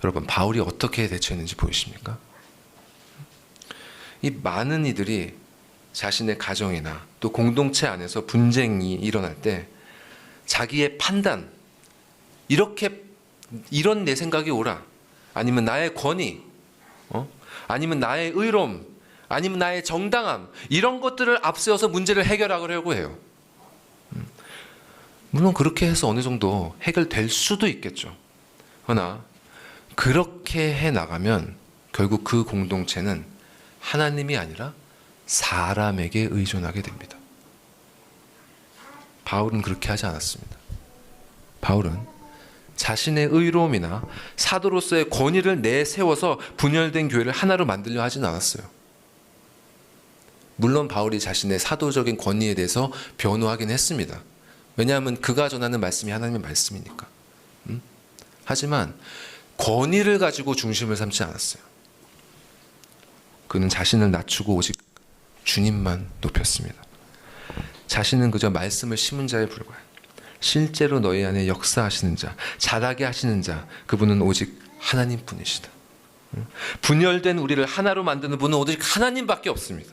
여러분, 바울이 어떻게 대처했는지 보이십니까? 이 많은 이들이 자신의 가정이나 또 공동체 안에서 분쟁이 일어날 때 자기의 판단, 이런 내 생각이 옳아, 아니면 나의 권위, 아니면 나의 의로움, 아니면 나의 정당함, 이런 것들을 앞세워서 문제를 해결하려고 해요. 물론 그렇게 해서 어느 정도 해결될 수도 있겠죠. 그러나 그렇게 해나가면 결국 그 공동체는 하나님이 아니라 사람에게 의존하게 됩니다. 바울은 그렇게 하지 않았습니다. 바울은 자신의 의로움이나 사도로서의 권위를 내세워서 분열된 교회를 하나로 만들려 하진 않았어요. 물론 바울이 자신의 사도적인 권위에 대해서 변호하긴 했습니다. 왜냐하면 그가 전하는 말씀이 하나님의 말씀이니까. 하지만 권위를 가지고 중심을 삼지 않았어요. 그는 자신을 낮추고 오직 주님만 높였습니다. 자신은 그저 말씀을 심은 자에 불과해. 실제로 너희 안에 역사하시는 자, 자라게 하시는 자, 그분은 오직 하나님뿐이시다. 분열된 우리를 하나로 만드는 분은 오직 하나님밖에 없습니다.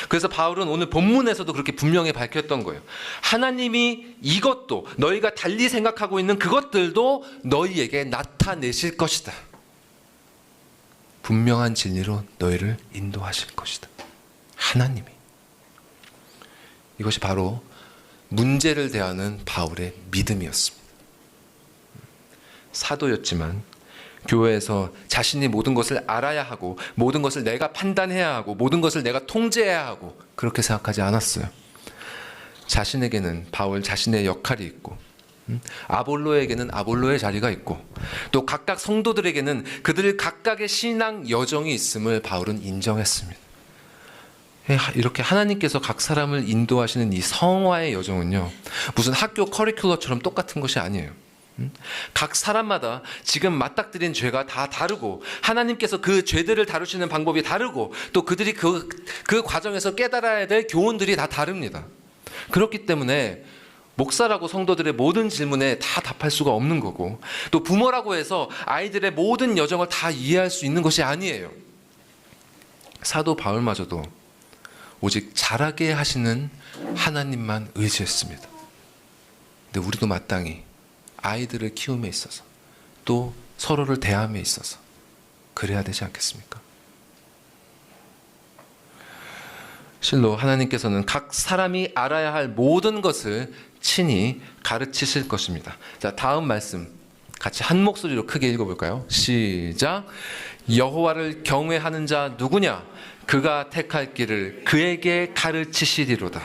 그래서 바울은 오늘 본문에서도 그렇게 분명히 밝혔던 거예요. 하나님이 이것도, 너희가 달리 생각하고 있는 그것들도 너희에게 나타내실 것이다. 분명한 진리로 너희를 인도하실 것이다. 하나님이. 이것이 바로 문제를 대하는 바울의 믿음이었습니다. 사도였지만 교회에서 자신이 모든 것을 알아야 하고 모든 것을 내가 판단해야 하고 모든 것을 내가 통제해야 하고 그렇게 생각하지 않았어요. 자신에게는 바울 자신의 역할이 있고 아볼로에게는 아볼로의 자리가 있고 또 각각 성도들에게는 그들 각각의 신앙 여정이 있음을 바울은 인정했습니다. 이렇게 하나님께서 각 사람을 인도하시는 이 성화의 여정은요, 무슨 학교 커리큘러처럼 똑같은 것이 아니에요. 각 사람마다 지금 맞닥뜨린 죄가 다 다르고 하나님께서 그 죄들을 다루시는 방법이 다르고 또 그들이 그 과정에서 깨달아야 될 교훈들이 다 다릅니다. 그렇기 때문에 목사라고 성도들의 모든 질문에 다 답할 수가 없는 거고 또 부모라고 해서 아이들의 모든 여정을 다 이해할 수 있는 것이 아니에요. 사도 바울마저도 오직 잘하게 하시는 하나님만 의지했습니다. 근데 우리도 마땅히 아이들을 키움에 있어서 또 서로를 대함에 있어서 그래야 되지 않겠습니까? 실로 하나님께서는 각 사람이 알아야 할 모든 것을 친히 가르치실 것입니다. 자, 다음 말씀 같이 한 목소리로 크게 읽어볼까요? 시작. 여호와를 경외하는 자 누구냐? 그가 택할 길을 그에게 가르치시리로다.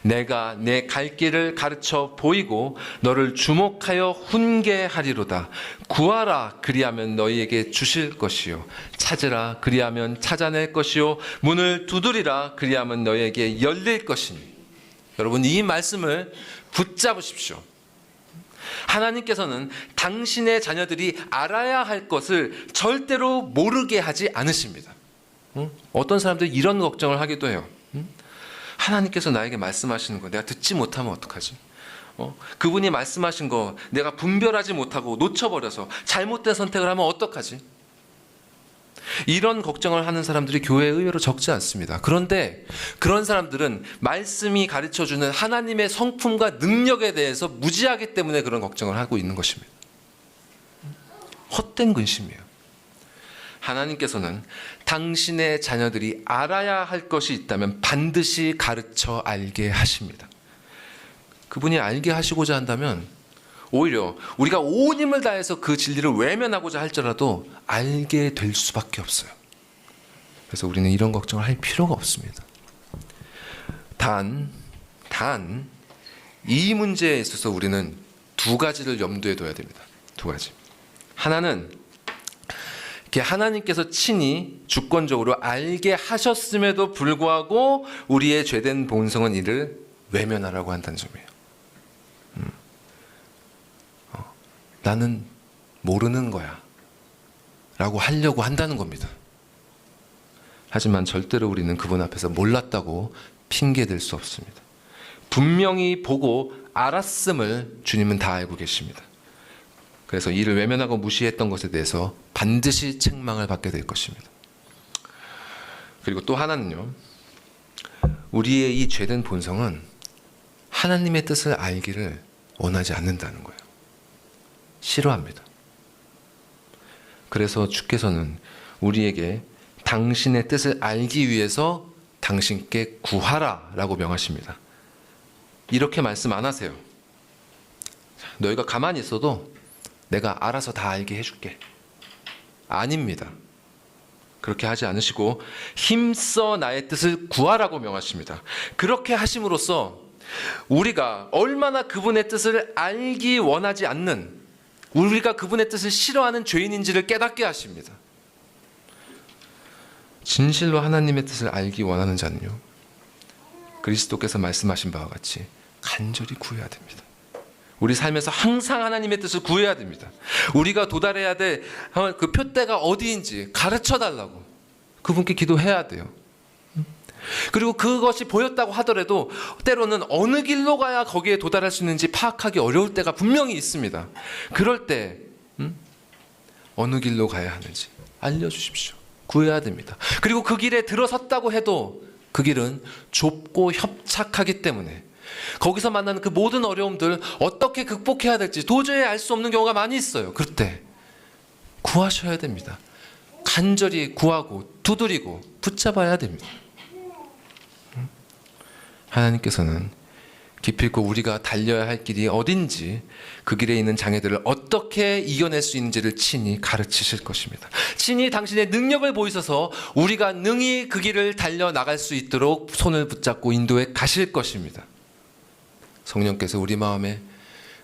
내가 내 갈 길을 가르쳐 보이고 너를 주목하여 훈계하리로다. 구하라 그리하면 너희에게 주실 것이요 찾으라 그리하면 찾아낼 것이요 문을 두드리라 그리하면 너희에게 열릴 것이니. 여러분, 이 말씀을 붙잡으십시오. 하나님께서는 당신의 자녀들이 알아야 할 것을 절대로 모르게 하지 않으십니다. 어떤 사람들이 이런 걱정을 하기도 해요. 하나님께서 나에게 말씀하시는 거 내가 듣지 못하면 어떡하지? 그분이 말씀하신 거 내가 분별하지 못하고 놓쳐버려서 잘못된 선택을 하면 어떡하지? 이런 걱정을 하는 사람들이 교회에 의외로 적지 않습니다. 그런데 그런 사람들은 말씀이 가르쳐주는 하나님의 성품과 능력에 대해서 무지하기 때문에 그런 걱정을 하고 있는 것입니다. 헛된 근심이에요. 하나님께서는 당신의 자녀들이 알아야 할 것이 있다면 반드시 가르쳐 알게 하십니다. 그분이 알게 하시고자 한다면 오히려 우리가 온 힘을 다해서 그 진리를 외면하고자 할지라도 알게 될 수밖에 없어요. 그래서 우리는 이런 걱정을 할 필요가 없습니다. 단 이 문제에 있어서 우리는 두 가지를 염두에 둬야 됩니다. 두 가지. 하나는 하나님께서 친히 주권적으로 알게 하셨음에도 불구하고 우리의 죄된 본성은 이를 외면하라고 한다는 점이에요. 나는 모르는 거야 라고 하려고 한다는 겁니다. 하지만 절대로 우리는 그분 앞에서 몰랐다고 핑계댈 수 없습니다. 분명히 보고 알았음을 주님은 다 알고 계십니다. 그래서 이를 외면하고 무시했던 것에 대해서 반드시 책망을 받게 될 것입니다. 그리고 또 하나는요, 우리의 이 죄된 본성은 하나님의 뜻을 알기를 원하지 않는다는 거예요. 싫어합니다. 그래서 주께서는 우리에게 당신의 뜻을 알기 위해서 당신께 구하라 라고 명하십니다. 이렇게 말씀 안 하세요. 너희가 가만히 있어도 내가 알아서 다 알게 해줄게. 아닙니다. 그렇게 하지 않으시고 힘써 나의 뜻을 구하라고 명하십니다. 그렇게 하심으로써 우리가 얼마나 그분의 뜻을 알기 원하지 않는, 우리가 그분의 뜻을 싫어하는 죄인인지를 깨닫게 하십니다. 진실로 하나님의 뜻을 알기 원하는 자는요, 그리스도께서 말씀하신 바와 같이 간절히 구해야 됩니다. 우리 삶에서 항상 하나님의 뜻을 구해야 됩니다. 우리가 도달해야 될 그 표대가 어디인지 가르쳐 달라고 그분께 기도해야 돼요. 그리고 그것이 보였다고 하더라도 때로는 어느 길로 가야 거기에 도달할 수 있는지 파악하기 어려울 때가 분명히 있습니다. 그럴 때 어느 길로 가야 하는지 알려주십시오. 구해야 됩니다. 그리고 그 길에 들어섰다고 해도 그 길은 좁고 협착하기 때문에 거기서 만나는 그 모든 어려움들 어떻게 극복해야 될지 도저히 알 수 없는 경우가 많이 있어요. 그럴 때 구하셔야 됩니다. 간절히 구하고 두드리고 붙잡아야 됩니다. 하나님께서는 기필코 우리가 달려야 할 길이 어딘지, 그 길에 있는 장애들을 어떻게 이겨낼 수 있는지를 친히 가르치실 것입니다. 친히 당신의 능력을 보이셔서 우리가 능히 그 길을 달려나갈 수 있도록 손을 붙잡고 인도해 가실 것입니다. 성령께서 우리 마음에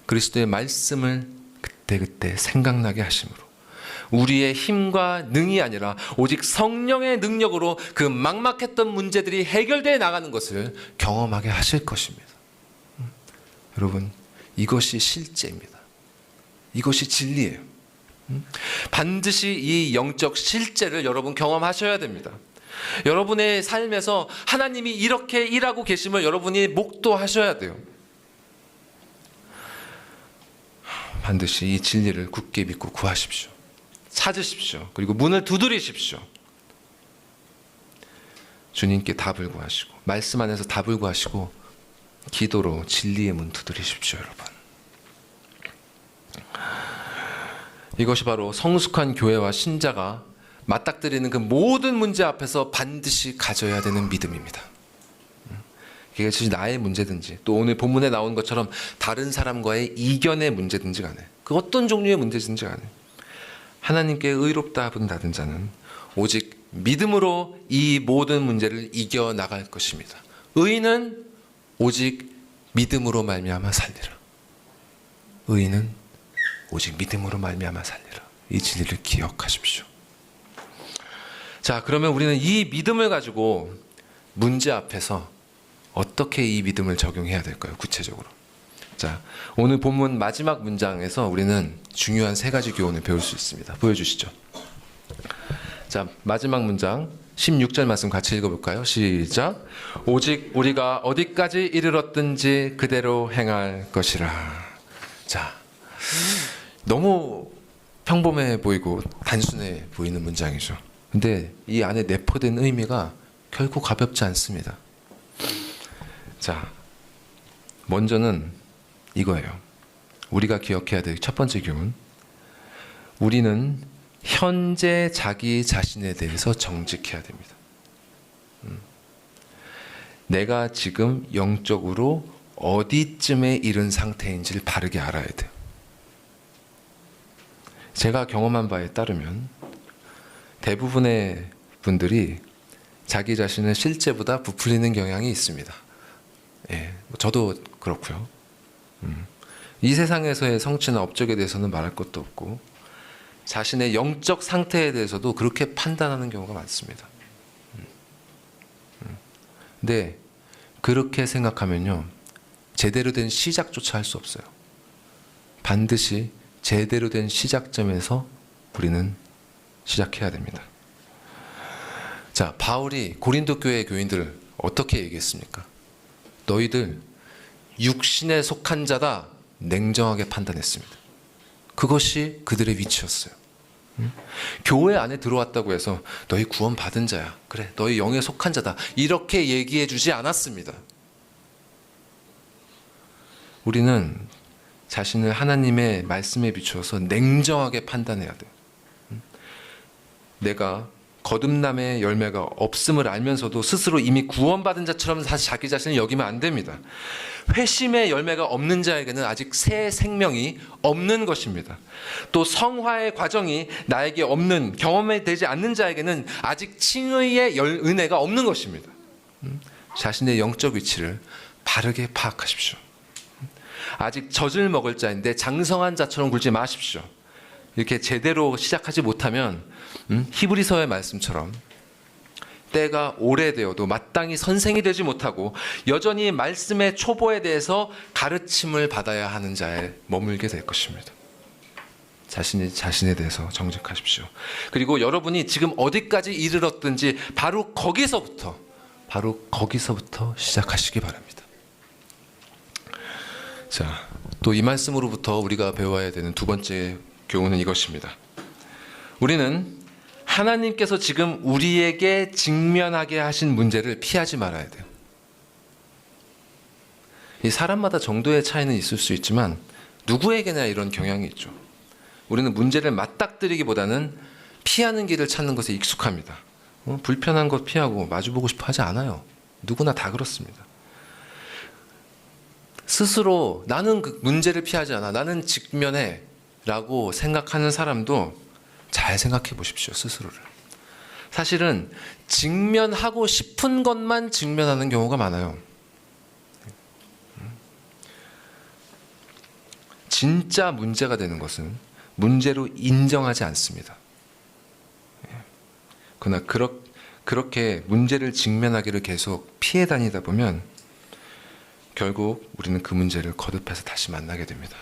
그리스도의 말씀을 그때그때 생각나게 하심으로 우리의 힘과 능이 아니라 오직 성령의 능력으로 그 막막했던 문제들이 해결되어 나가는 것을 경험하게 하실 것입니다. 여러분, 이것이 실제입니다. 이것이 진리예요. 반드시 이 영적 실제를 여러분 경험하셔야 됩니다. 여러분의 삶에서 하나님이 이렇게 일하고 계심을 여러분이 목도하셔야 돼요. 반드시 이 진리를 굳게 믿고 구하십시오. 찾으십시오. 그리고 문을 두드리십시오. 주님께 답을 구하시고, 말씀 안에서 답을 구하시고, 기도로 진리의 문 두드리십시오, 여러분. 이것이 바로 성숙한 교회와 신자가 맞닥뜨리는 그 모든 문제 앞에서 반드시 가져야 되는 믿음입니다. 그것이 나의 문제든지, 또 오늘 본문에 나온 것처럼 다른 사람과의 이견의 문제든지 간에, 그 어떤 종류의 문제든지 간에 하나님께 의롭다 본다는 자는 오직 믿음으로 이 모든 문제를 이겨나갈 것입니다. 의인은 오직 믿음으로 말미암아 살리라. 의인은 오직 믿음으로 말미암아 살리라. 이 진리를 기억하십시오. 자, 그러면 우리는 이 믿음을 가지고 문제 앞에서 어떻게 이 믿음을 적용해야 될까요? 구체적으로. 자, 오늘 본문 마지막 문장에서 우리는 중요한 3가지 교훈을 배울 수 있습니다. 보여주시죠. 자, 마지막 문장 16절 말씀 같이 읽어볼까요? 시작. 오직 우리가 어디까지 이르렀든지 그대로 행할 것이라. 자, 너무 평범해 보이고 단순해 보이는 문장이죠. 근데 이 안에 내포된 의미가 결코 가볍지 않습니다. 자, 먼저는 이거예요. 우리가 기억해야 될 첫 번째 교훈. 우리는 현재 자기 자신에 대해서 정직해야 됩니다. 내가 지금 영적으로 어디쯤에 이른 상태인지를 바르게 알아야 돼요. 제가 경험한 바에 따르면 대부분의 분들이 자기 자신을 실제보다 부풀리는 경향이 있습니다. 예, 저도 그렇고요. 이 세상에서의 성취나 업적에 대해서는 말할 것도 없고 자신의 영적 상태에 대해서도 그렇게 판단하는 경우가 많습니다. 근데 그렇게 생각하면요, 제대로 된 시작조차 할 수 없어요. 반드시 제대로 된 시작점에서 우리는 시작해야 됩니다. 자, 바울이 고린도 교회 교인들을 어떻게 얘기했습니까? 너희들 육신에 속한 자다, 냉정하게 판단했습니다. 그것이 그들의 위치였어요. 교회 안에 들어왔다고 해서 너희 구원 받은 자야, 그래 너희 영에 속한 자다, 이렇게 얘기해 주지 않았습니다. 우리는 자신을 하나님의 말씀에 비추어서 냉정하게 판단해야 돼요. 내가 거듭남의 열매가 없음을 알면서도 스스로 이미 구원받은 자처럼 다시 자기 자신을 여기면 안 됩니다. 회심의 열매가 없는 자에게는 아직 새 생명이 없는 것입니다. 또 성화의 과정이 나에게 없는, 경험이 되지 않는 자에게는 아직 칭의의 은혜가 없는 것입니다. 자신의 영적 위치를 바르게 파악하십시오. 아직 젖을 먹을 자인데 장성한 자처럼 굴지 마십시오. 이렇게 제대로 시작하지 못하면 히브리서의 말씀처럼 때가 오래되어도 마땅히 선생이 되지 못하고 여전히 말씀의 초보에 대해서 가르침을 받아야 하는 자에 머물게 될 것입니다. 자신에 대해서 정직하십시오. 그리고 여러분이 지금 어디까지 이르렀든지 바로 거기서부터 시작하시기 바랍니다. 자, 또 이 말씀으로부터 우리가 배워야 되는 두 번째 교훈은 이것입니다. 우리는 하나님께서 지금 우리에게 직면하게 하신 문제를 피하지 말아야 돼요. 이 사람마다 정도의 차이는 있을 수 있지만 누구에게나 이런 경향이 있죠. 우리는 문제를 맞닥뜨리기보다는 피하는 길을 찾는 것에 익숙합니다. 불편한 것 피하고 마주보고 싶어 하지 않아요. 누구나 다 그렇습니다. 스스로 나는 그 문제를 피하지 않아, 나는 직면해 라고 생각하는 사람도 잘 생각해 보십시오. 스스로를. 사실은 직면하고 싶은 것만 직면하는 경우가 많아요. 진짜 문제가 되는 것은 문제로 인정하지 않습니다. 그러나 그렇게 문제를 직면하기를 계속 피해 다니다 보면 결국 우리는 그 문제를 거듭해서 다시 만나게 됩니다.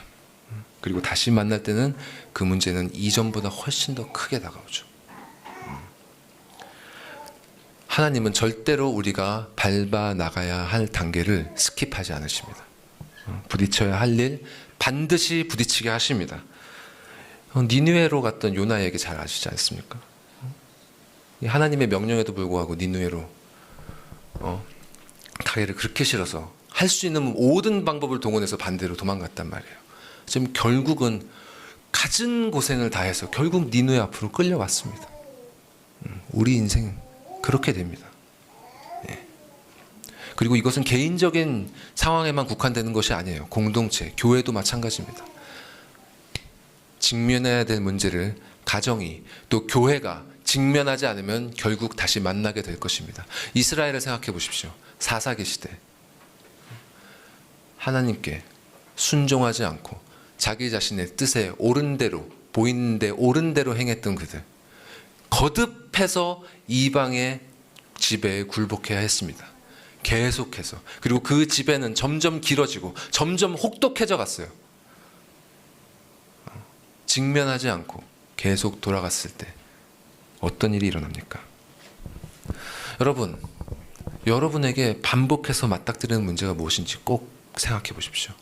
그리고 다시 만날 때는 그 문제는 이전보다 훨씬 더 크게 다가오죠. 하나님은 절대로 우리가 밟아 나가야 할 단계를 스킵하지 않으십니다. 부딪혀야 할 일 반드시 부딪히게 하십니다. 니느웨로 갔던 요나 얘기 잘 아시지 않습니까? 하나님의 명령에도 불구하고 니느웨로 가기를 그렇게 싫어서 할 수 있는 모든 방법을 동원해서 반대로 도망갔단 말이에요. 지금 결국은 갖은 고생을 다해서 결국 니느웨 앞으로 끌려왔습니다. 우리 인생 그렇게 됩니다. 그리고 이것은 개인적인 상황에만 국한되는 것이 아니에요. 공동체, 교회도 마찬가지입니다. 직면해야 될 문제를 가정이 또 교회가 직면하지 않으면 결국 다시 만나게 될 것입니다. 이스라엘을 생각해 보십시오. 사사기 시대. 하나님께 순종하지 않고 자기 자신의 뜻에 옳은 대로 보이는데 옳은 대로 행했던 그들. 거듭해서 이방의 지배에 굴복해야 했습니다. 계속해서. 그리고 그 지배는 점점 길어지고 점점 혹독해져 갔어요. 직면하지 않고 계속 돌아갔을 때 어떤 일이 일어납니까? 여러분, 여러분에게 반복해서 맞닥뜨리는 문제가 무엇인지 꼭 생각해 보십시오.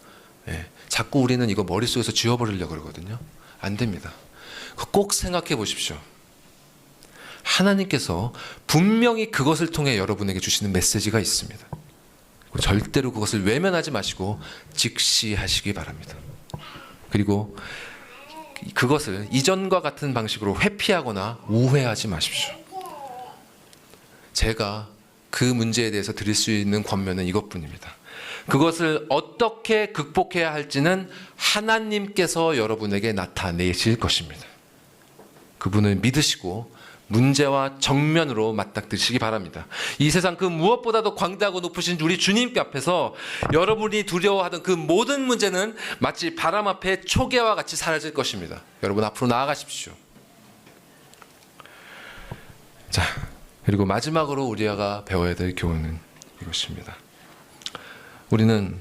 자꾸 우리는 이거 머릿속에서 지워버리려고 그러거든요. 안 됩니다. 꼭 생각해 보십시오. 하나님께서 분명히 그것을 통해 여러분에게 주시는 메시지가 있습니다. 절대로 그것을 외면하지 마시고 직시하시기 바랍니다. 그리고 그것을 이전과 같은 방식으로 회피하거나 우회하지 마십시오. 제가 그 문제에 대해서 드릴 수 있는 권면은 이것뿐입니다. 그것을 어떻게 극복해야 할지는 하나님께서 여러분에게 나타내실 것입니다. 그분을 믿으시고 문제와 정면으로 맞닥뜨리시기 바랍니다. 이 세상 그 무엇보다도 광대하고 높으신 우리 주님께 앞에서 여러분이 두려워하던 그 모든 문제는 마치 바람 앞에 초계와 같이 사라질 것입니다. 여러분 앞으로 나아가십시오. 자, 그리고 마지막으로 우리가 배워야 될 교훈은 이것입니다. 우리는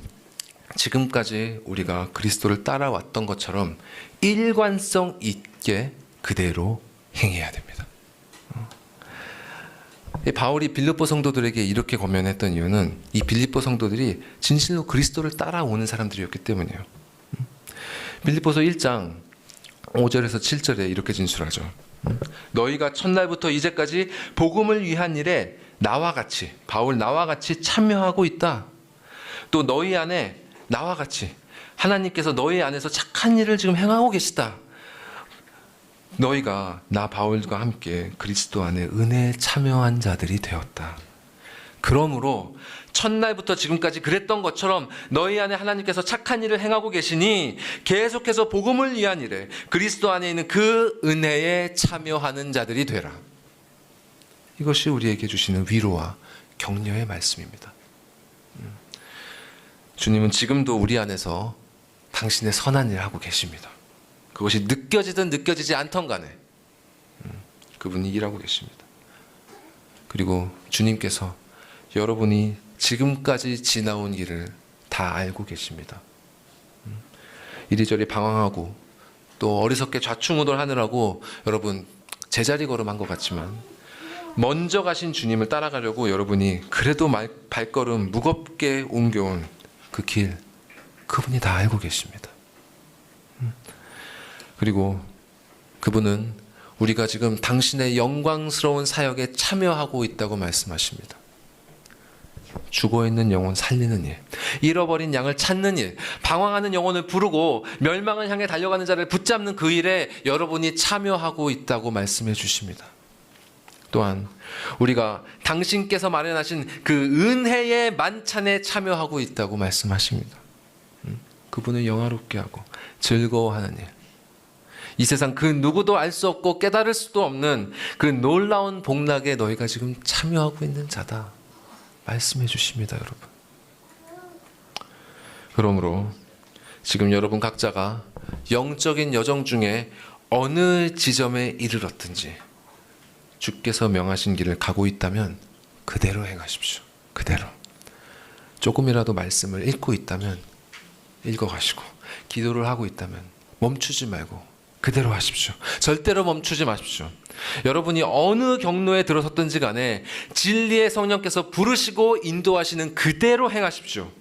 지금까지 우리가 그리스도를 따라왔던 것처럼 일관성 있게 그대로 행해야 됩니다. 바울이 빌립보 성도들에게 이렇게 권면했던 이유는 이 빌립보 성도들이 진실로 그리스도를 따라오는 사람들이었기 때문이에요. 빌립보서 1장 5절에서 7절에 이렇게 진술하죠. 너희가 첫날부터 이제까지 복음을 위한 일에 나와 같이, 바울 나와 같이 참여하고 있다. 또 너희 안에 나와 같이 하나님께서 너희 안에서 착한 일을 지금 행하고 계시다. 너희가 나 바울과 함께 그리스도 안에 은혜에 참여한 자들이 되었다. 그러므로 첫날부터 지금까지 그랬던 것처럼 너희 안에 하나님께서 착한 일을 행하고 계시니 계속해서 복음을 위한 일에 그리스도 안에 있는 그 은혜에 참여하는 자들이 되라. 이것이 우리에게 주시는 위로와 격려의 말씀입니다. 주님은 지금도 우리 안에서 당신의 선한 일을 하고 계십니다. 그것이 느껴지든 느껴지지 않던 간에 그분이 일하고 계십니다. 그리고 주님께서 여러분이 지금까지 지나온 길을 다 알고 계십니다. 이리저리 방황하고 또 어리석게 좌충우돌하느라고 여러분 제자리 걸음한 것 같지만 먼저 가신 주님을 따라가려고 여러분이 그래도 발걸음 무겁게 옮겨온 그 길, 그분이 다 알고 계십니다. 그리고 그분은 우리가 지금 당신의 영광스러운 사역에 참여하고 있다고 말씀하십니다. 죽어있는 영혼 살리는 일, 잃어버린 양을 찾는 일, 방황하는 영혼을 부르고 멸망을 향해 달려가는 자를 붙잡는 그 일에 여러분이 참여하고 있다고 말씀해 주십니다. 또한 우리가 당신께서 마련하신 그 은혜의 만찬에 참여하고 있다고 말씀하십니다. 그분을 영화롭게 하고 즐거워하는 일. 이 세상 그 누구도 알 수 없고 깨달을 수도 없는 그 놀라운 복락에 너희가 지금 참여하고 있는 자다. 말씀해 주십니다, 여러분. 그러므로 지금 여러분 각자가 영적인 여정 중에 어느 지점에 이르렀든지 주께서 명하신 길을 가고 있다면 그대로 행하십시오. 그대로. 조금이라도 말씀을 읽고 있다면 읽어가시고, 기도를 하고 있다면 멈추지 말고 그대로 하십시오. 절대로 멈추지 마십시오. 여러분이 어느 경로에 들어섰든지 간에 진리의 성령께서 부르시고 인도하시는 그대로 행하십시오.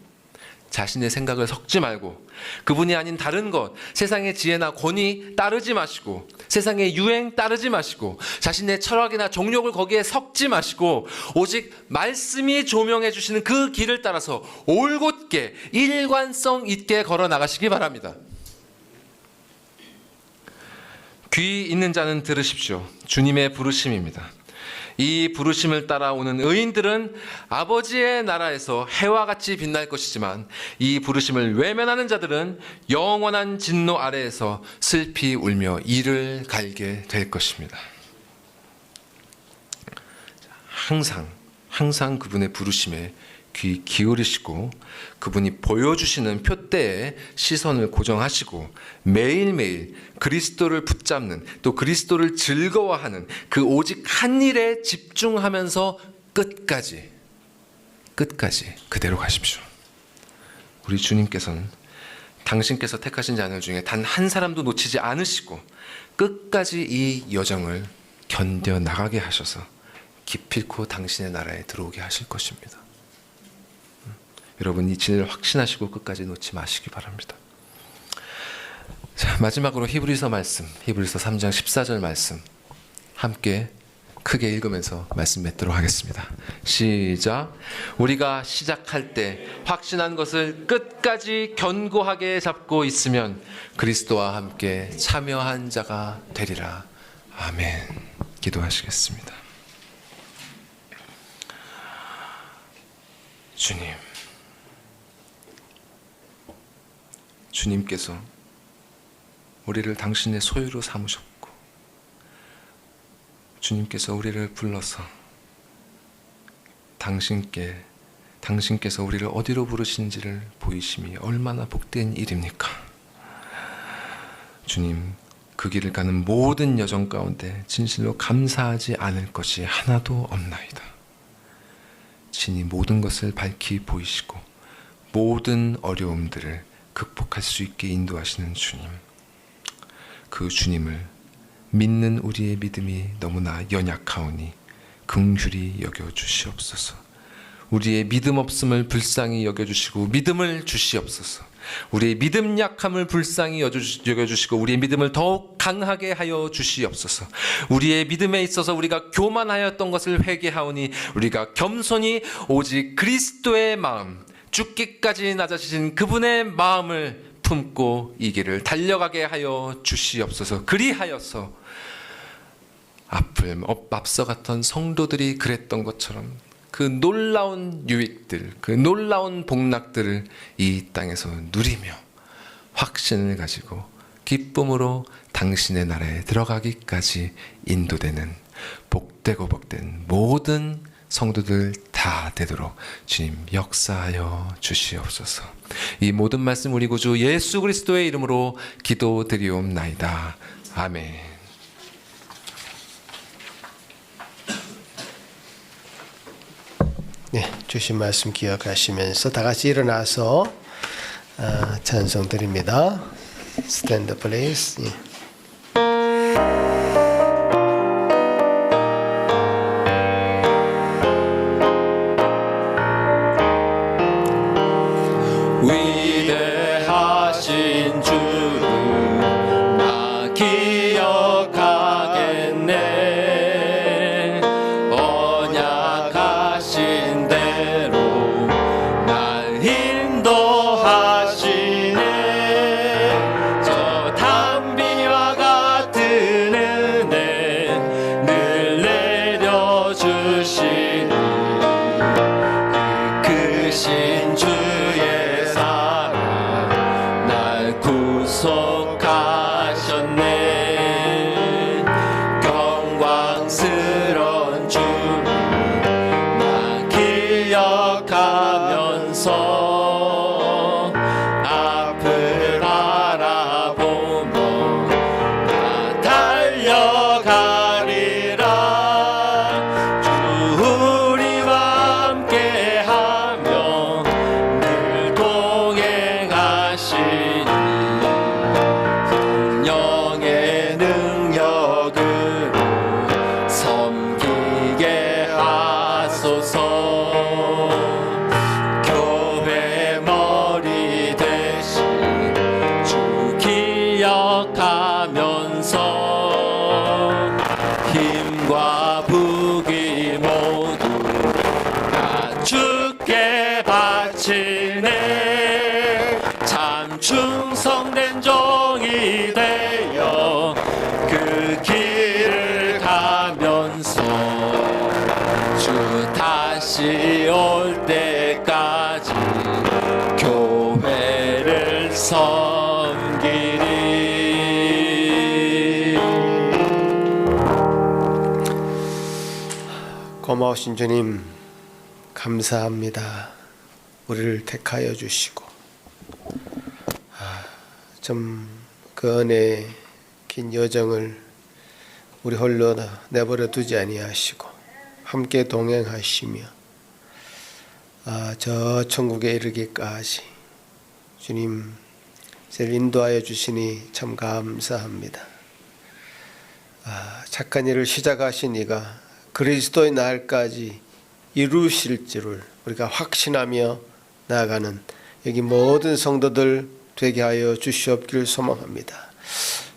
자신의 생각을 섞지 말고 그분이 아닌 다른 것, 세상의 지혜나 권위 따르지 마시고, 세상의 유행 따르지 마시고, 자신의 철학이나 정욕을 거기에 섞지 마시고, 오직 말씀이 조명해 주시는 그 길을 따라서 올곧게 일관성 있게 걸어 나가시기 바랍니다. 귀 있는 자는 들으십시오. 주님의 부르심입니다. 이 부르심을 따라오는 의인들은 아버지의 나라에서 해와 같이 빛날 것이지만, 이 부르심을 외면하는 자들은 영원한 진노 아래에서 슬피 울며 이를 갈게 될 것입니다. 항상 그분의 부르심에 귀 기울이시고, 그분이 보여주시는 표대에 시선을 고정하시고, 매일매일 그리스도를 붙잡는, 또 그리스도를 즐거워하는 그 오직 한 일에 집중하면서 끝까지 그대로 가십시오. 우리 주님께서는 당신께서 택하신 자들 중에 단 한 사람도 놓치지 않으시고 끝까지 이 여정을 견뎌나가게 하셔서 기필코 당신의 나라에 들어오게 하실 것입니다. 여러분, 이 진리를 확신하시고 끝까지 놓지 마시기 바랍니다. 자, 마지막으로 히브리서 말씀, 히브리서 3장 14절 말씀 함께 크게 읽으면서 말씀 맺도록 하겠습니다. 시작. 우리가 시작할 때 확신한 것을 끝까지 견고하게 잡고 있으면 그리스도와 함께 참여한 자가 되리라. 아멘. 기도하시겠습니다. 주님께서 우리를 당신의 소유로 삼으셨고, 주님께서 우리를 불러서 당신께서 우리를 어디로 부르신지를 보이심이 얼마나 복된 일입니까? 주님, 그 길을 가는 모든 여정 가운데 진실로 감사하지 않을 것이 하나도 없나이다. 친히 모든 것을 밝히 보이시고 모든 어려움들을 극복할 수 있게 인도하시는 주님, 그 주님을 믿는 우리의 믿음이 너무나 연약하오니 긍휼히 여겨주시옵소서. 우리의 믿음 없음을 불쌍히 여겨주시고 믿음을 주시옵소서. 우리의 믿음 약함을 불쌍히 여겨주시고 우리의 믿음을 더욱 강하게 하여 주시옵소서. 우리의 믿음에 있어서 우리가 교만하였던 것을 회개하오니 우리가 겸손히 오직 그리스도의 마음, 죽기까지 낮아지신 그분의 마음을 품고 이 길을 달려가게 하여 주시옵소서. 그리하여서 앞서갔던 성도들이 그랬던 것처럼 그 놀라운 유익들, 그 놀라운 복락들을 이 땅에서 누리며 확신을 가지고 기쁨으로 당신의 나라에 들어가기까지 인도되는 복되고 복된 모든 성도들 다 되도록 주님 역사하여 주시옵소서. 이 모든 말씀 우리 구주 예수 그리스도의 이름으로 기도드리옵나이다. 아멘. 네, 주신 말씀 기억하시면서 다 같이 일어나서 찬송 드립니다. Stand please. 예. 위대하신 주를 나 기억하겠네. 언약하신 대로 날 인도하시네. 저 담비와 같은 은혜 늘 내려주시니 그 크신 주의 사랑 나 주께 바치네 참 충성된 종이 되어 그 길을 가면서 주 다시 올 때까지 교회를 섬기리. 고마우신 주님 감사합니다. 우리를 택하여 주시고 좀 그 은혜의 긴 여정을 우리 홀로 내버려 두지 아니하시고 함께 동행하시며 저 천국에 이르기까지 주님 저를 인도하여 주시니 참 감사합니다. 착한 일을 시작하신 이가 그리스도의 날까지 이루실 줄을 우리가 확신하며 나아가는 여기 모든 성도들 되게 하여 주시옵기를 소망합니다.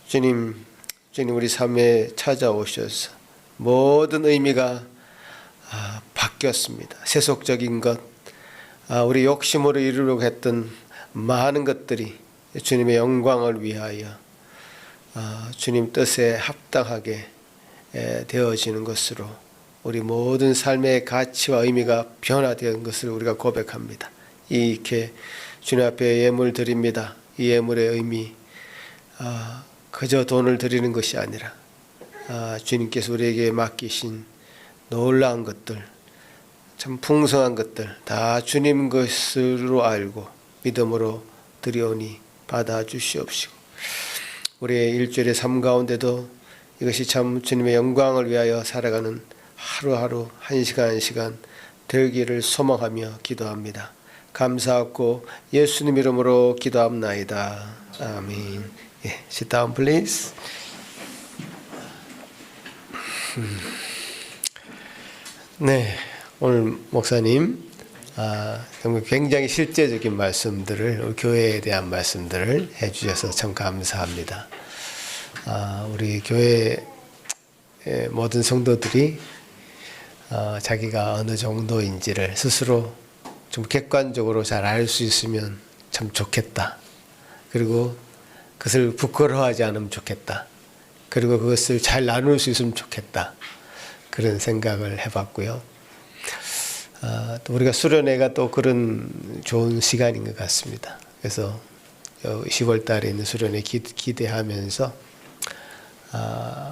주님 우리 삶에 찾아오셔서 모든 의미가 바뀌었습니다. 세속적인 것, 우리 욕심으로 이루려고 했던 많은 것들이 주님의 영광을 위하여 주님 뜻에 합당하게 되어지는 것으로 우리 모든 삶의 가치와 의미가 변화된 것을 우리가 고백합니다. 이렇게 주님 앞에 예물 드립니다. 이 예물의 의미 그저 돈을 드리는 것이 아니라 주님께서 우리에게 맡기신 놀라운 것들, 참 풍성한 것들 다 주님 것으로 알고 믿음으로 드려오니 받아주시옵시고 우리의 일주일의 삶 가운데도 이것이 참 주님의 영광을 위하여 살아가는 하루하루 한 시간 한 시간 되기를 소망하며 기도합니다. 감사하고 예수님 이름으로 기도합나이다. 아멘. Sit down, please. 네, 오늘 목사님 정말 굉장히 실제적인 말씀들을 우리 교회에 대한 말씀들을 해주셔서 참 감사합니다. 우리 교회 모든 성도들이 자기가 어느 정도인지를 스스로 좀 객관적으로 잘 알 수 있으면 참 좋겠다. 그리고 그것을 부끄러워하지 않으면 좋겠다. 그리고 그것을 잘 나눌 수 있으면 좋겠다. 그런 생각을 해봤고요. 또 우리가 수련회가 또 그런 좋은 시간인 것 같습니다. 그래서 10월 달에 있는 수련회 기대하면서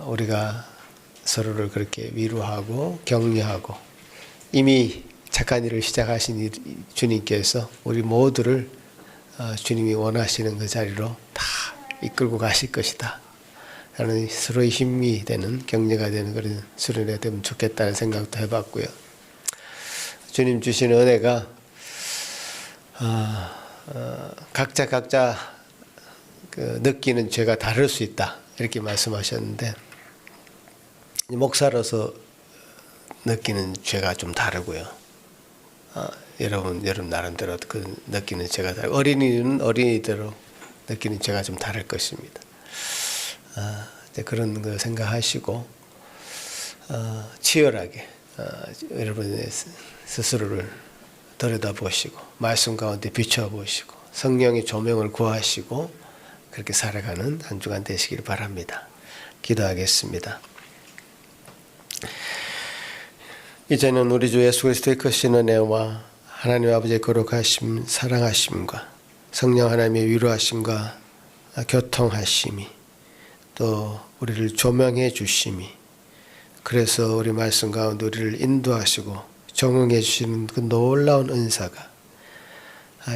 우리가 서로를 그렇게 위로하고 격려하고 이미 착한 일을 시작하신 주님께서 우리 모두를 주님이 원하시는 그 자리로 다 이끌고 가실 것이다 라는 서로의 힘이 되는 격려가 되는 그런 수련회가 되면 좋겠다는 생각도 해봤고요. 주님 주시는 은혜가 각자 그 느끼는 죄가 다를 수 있다 이렇게 말씀하셨는데 목사로서 느끼는 죄가 좀 다르고요. 여러분 나름대로 그 느끼는 죄가 다르고 어린이는 어린이대로 느끼는 죄가 좀 다를 것입니다. 그런 거 생각하시고 치열하게 여러분의 스스로를 들여다보시고 말씀 가운데 비춰보시고 성령의 조명을 구하시고 그렇게 살아가는 한 주간 되시길 바랍니다. 기도하겠습니다. 이제는 우리 주 예수 그리스도의 크신 은혜와 하나님 아버지의 거룩하심 사랑하심과 성령 하나님의 위로하심과 교통하심이 또 우리를 조명해 주심이 그래서 우리 말씀 가운데 우리를 인도하시고 적응해 주시는 그 놀라운 은사가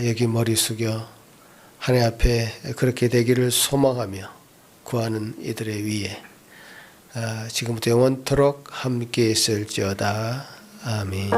여기 머리 숙여 하나님 앞에 그렇게 되기를 소망하며 구하는 이들의 위에 지금부터 영원토록 함께 있을지어다. 아멘.